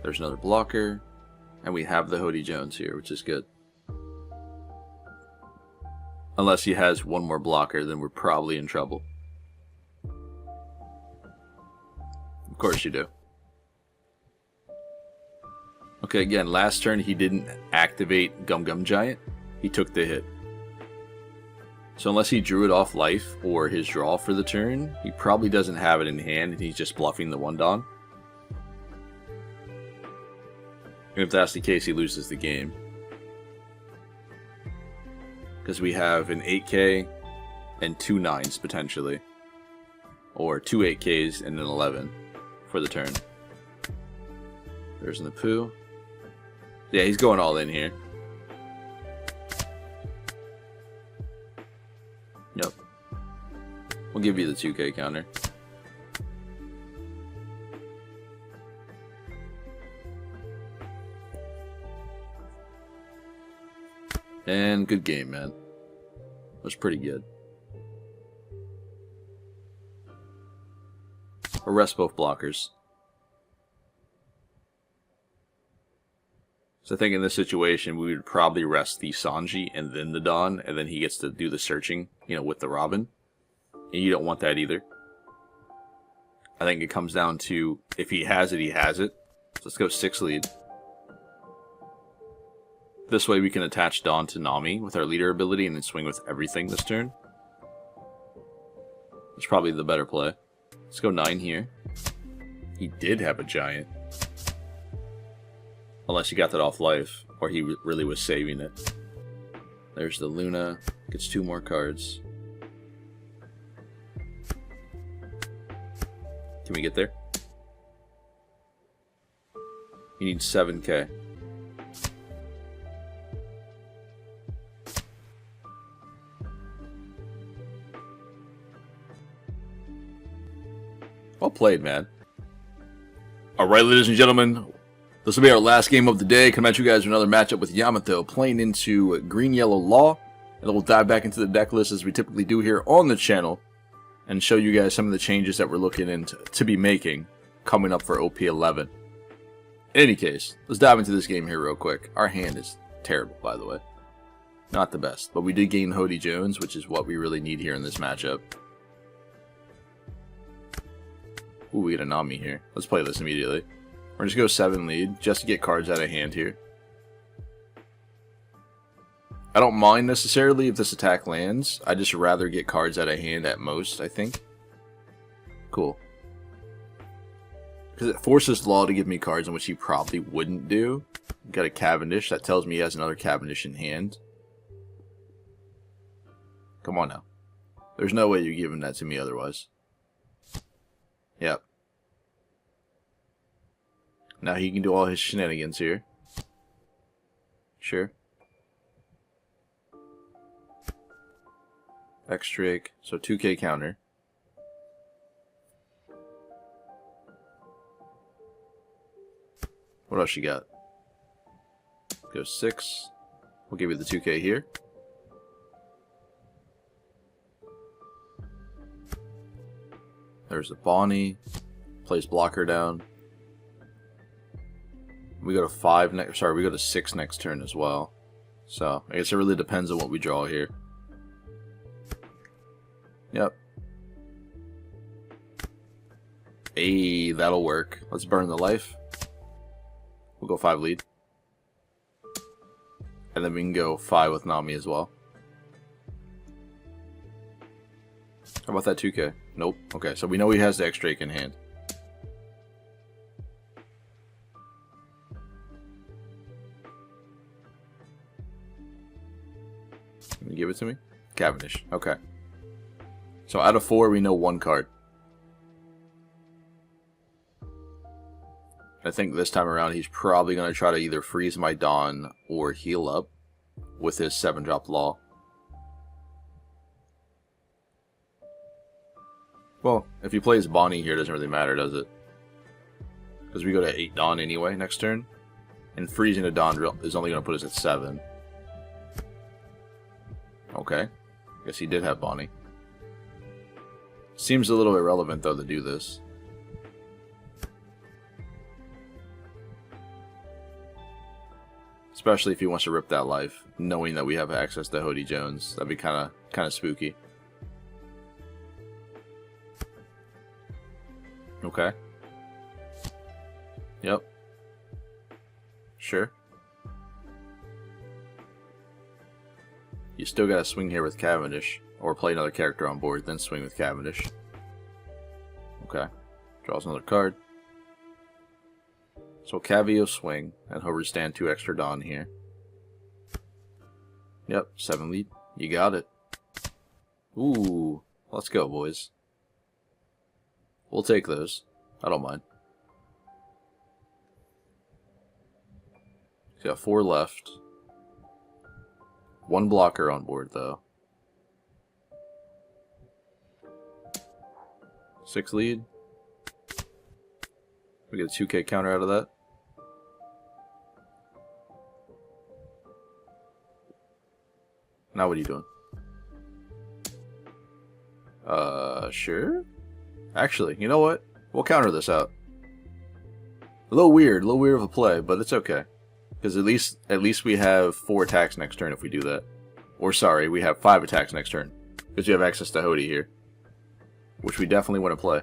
[SPEAKER 1] There's another blocker. And we have the Hody Jones here, which is good. Unless he has one more blocker, then we're probably in trouble. Of course you do. Okay, again, last turn he didn't activate Gum Gum Giant. He took the hit. So unless he drew it off life or his draw for the turn, he probably doesn't have it in hand and he's just bluffing the 1 Dawn. And if that's the case, he loses the game. Because we have an 8k and 2 9s potentially. Or 2 8ks and an 11 for the turn. There's an Apu. Yeah, he's going all in here. Yep. We'll give you the 2k counter. And good game, man. That was pretty good. Arrest both blockers. So I think in this situation, we would probably rest the Sanji and then the Dawn, and then he gets to do the searching, you know, with the Robin. And you don't want that either. I think it comes down to, if he has it, he has it. So let's go 6 lead. This way we can attach Dawn to Nami with our leader ability and then swing with everything this turn. It's probably the better play. Let's go 9 here. He did have a Giant. Unless he got that off life. Or he really was saving it. There's the Luna. Gets 2 more cards. Can we get there? You need 7K. Well played, man. Alright, ladies and gentlemen. This will be our last game of the day. Come at you guys with another matchup with Yamato, playing into Green-Yellow Law. And then we'll dive back into the deck list as we typically do here on the channel. And show you guys some of the changes that we're looking into to be making coming up for OP11. In any case, let's dive into this game here real quick. Our hand is terrible, by the way. Not the best. But we did gain Hody Jones, which is what we really need here in this matchup. Ooh, we get a Nami here. Let's play this immediately. We're just going to go 7 lead, just to get cards out of hand here. I don't mind necessarily if this attack lands. I'd just rather get cards out of hand at most, I think. Cool. Because it forces Law to give me cards in which he probably wouldn't do. Got a Cavendish. That tells me he has another Cavendish in hand. Come on now. There's no way you're giving that to me otherwise. Yep. Now he can do all his shenanigans here. Sure. X-Drake, so 2K counter. What else you got? Go 6. We'll give you the 2K here. There's a Bonnie. Plays blocker down. We go to 5 next. Sorry, we go to 6 next turn as well. So I guess it really depends on what we draw here. Yep. Hey, that'll work. Let's burn the life. We'll go 5 lead. And then we can go 5 with Nami as well. How about that 2K? Nope. Okay, so we know he has the X-Drake in hand. Can you give it to me? Cavendish. Okay. So out of 4, we know 1 card. I think this time around he's probably going to try to either freeze my Dawn or heal up with his 7-drop Law. Well, if he plays Bonnie here, it doesn't really matter, does it? Because we go to 8 Dawn anyway next turn. And freezing a Dawn is only going to put us at 7. Okay. Guess he did have Bonnie. Seems a little irrelevant, though, to do this. Especially if he wants to rip that life, knowing that we have access to Hody Jones. That'd be kind of spooky. Okay. Yep. Sure. You still gotta swing here with Cavendish. Or play another character on board, then swing with Cavendish. Okay. Draws another card. So Cavio swing, and he'll restand 2 extra Dawn here. Yep, 7 lead. You got it. Ooh. Let's go, boys. We'll take those. I don't mind. He's got 4 left. 1 blocker on board, though. 6 lead. We get a 2K counter out of that. Now what are you doing? Sure? Actually, you know what? We'll counter this out. A little weird of a play, but it's okay. Because at least we have 4 attacks next turn if we do that. Or sorry, we have 5 attacks next turn. Because we have access to Hody here. Which we definitely want to play.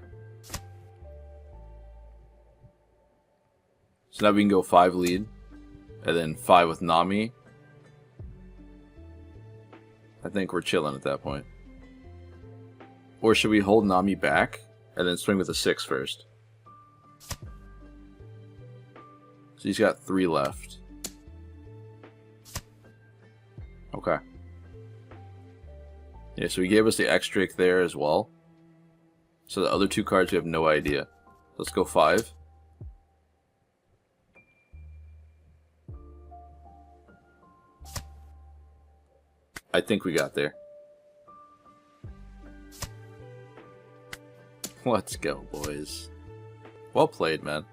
[SPEAKER 1] So now we can go 5 lead. And then 5 with Nami. I think we're chilling at that point. Or should we hold Nami back and then swing with a 6 first? So he's got 3 left. Okay. Yeah, so he gave us the X-Drake there as well. So the other 2 cards we have no idea. Let's go 5. I think we got there. Let's go, boys. Well played, man.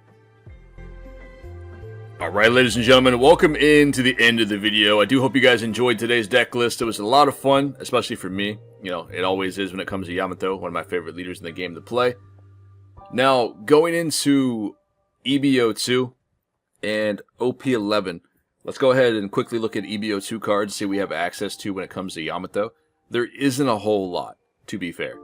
[SPEAKER 1] Alright, ladies and gentlemen, welcome into the end of the video. I do hope you guys enjoyed today's deck list. It was a lot of fun, especially for me. You know, it always is when it comes to Yamato, one of my favorite leaders in the game to play. Now, going into EBO2 and OP11, let's go ahead and quickly look at EBO2 cards, see what we have access to when it comes to Yamato. There isn't a whole lot, to be fair.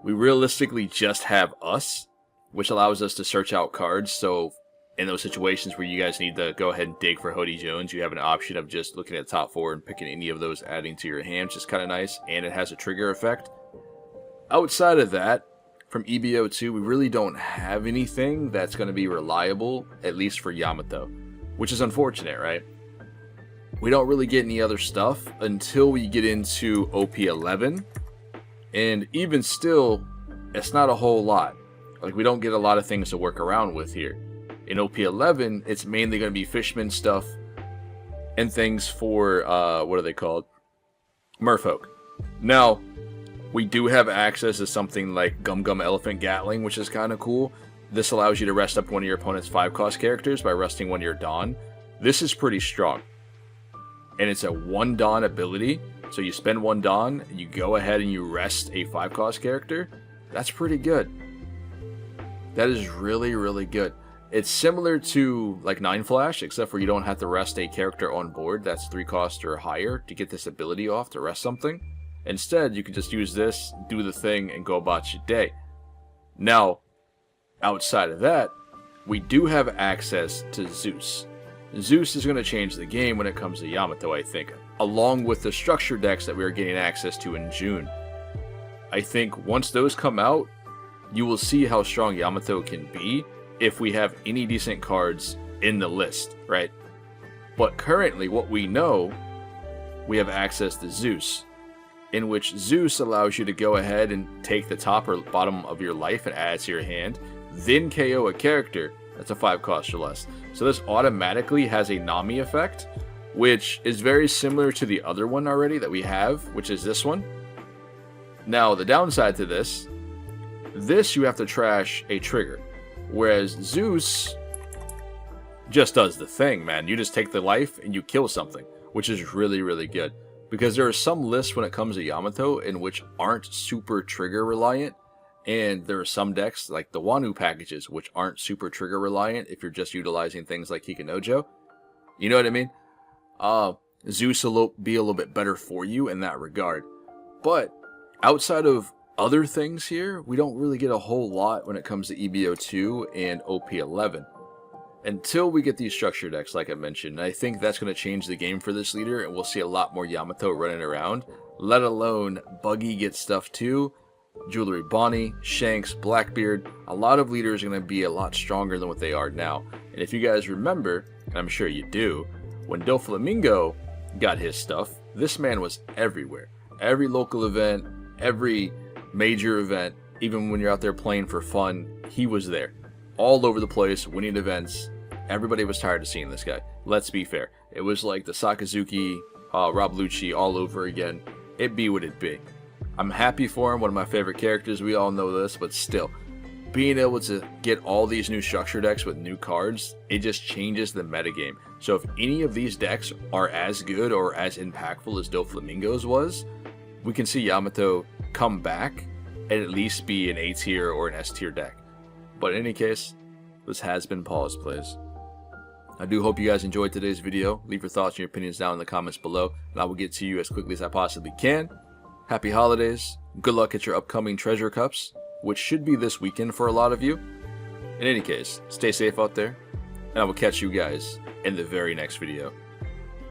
[SPEAKER 1] We realistically just have us, which allows us to search out cards, so in those situations where you guys need to go ahead and dig for Hody Jones, you have an option of just looking at the top 4 and picking any of those, adding to your hand, which is kind of nice, and it has a trigger effect. Outside of that, from EBO2, we really don't have anything that's going to be reliable, at least for Yamato, which is unfortunate, right? We don't really get any other stuff until we get into OP11, and even still, it's not a whole lot. Like, we don't get a lot of things to work around with here. In OP11, it's mainly going to be Fishman stuff and things for, what are they called? Merfolk. Now, we do have access to something like Gum Gum Elephant Gatling, which is kind of cool. This allows you to rest up one of your opponent's 5-cost characters by resting one of your Dawn. This is pretty strong. And it's a 1 Dawn ability. So you spend 1 Dawn, you go ahead and you rest a 5-cost character. That's pretty good. That is really, really good. It's similar to like 9 Flash, except for you don't have to rest a character on board that's 3 cost or higher to get this ability off to rest something. Instead, you can just use this, do the thing, and go about your day. Now, outside of that, we do have access to Zeus. Zeus is going to change the game when it comes to Yamato, I think, along with the structure decks that we are getting access to in June. I think once those come out, you will see how strong Yamato can be if we have any decent cards in the list, right? But currently, what we know, we have access to Zeus, in which Zeus allows you to go ahead and take the top or bottom of your life and add it to your hand, then KO a character that's a 5-cost or less. So this automatically has a Nami effect, which is very similar to the other one already that we have, which is this one. Now, the downside to this you have to trash a trigger. Whereas Zeus just does the thing, man. You just take the life and you kill something, which is really, really good. Because there are some lists when it comes to Yamato in which aren't super trigger reliant. And there are some decks, like the Wanu packages, which aren't super trigger reliant if you're just utilizing things like Hikanojo. You know what I mean? Zeus will be a little bit better for you in that regard. But outside of other things here, we don't really get a whole lot when it comes to EBO2 and OP11 until we get these structure decks, like I mentioned. And I think that's going to change the game for this leader, and we'll see a lot more Yamato running around, let alone Buggy gets stuff too, Jewelry Bonnie, Shanks, Blackbeard. A lot of leaders are going to be a lot stronger than what they are now. And if you guys remember, and I'm sure you do, when Doflamingo got his stuff, this man was everywhere. Every local event, every major event, even when you're out there playing for fun, he was there. All over the place, winning events. Everybody was tired of seeing this guy. Let's be fair. It was like the Sakazuki, Rob Lucci all over again. It be what it be. I'm happy for him, one of my favorite characters, we all know this, but still, being able to get all these new structure decks with new cards, it just changes the metagame. So if any of these decks are as good or as impactful as Doflamingo's was, we can see Yamato come back and at least be an A tier or an S tier deck. But in any case, this has been Pawseplays. I do hope you guys enjoyed today's video. Leave your thoughts and your opinions down in the comments below, and I will get to you as quickly as I possibly can. Happy holidays. Good luck at your upcoming treasure cups, which should be this weekend for a lot of you. In any case, stay safe out there, and I will catch you guys in the very next video.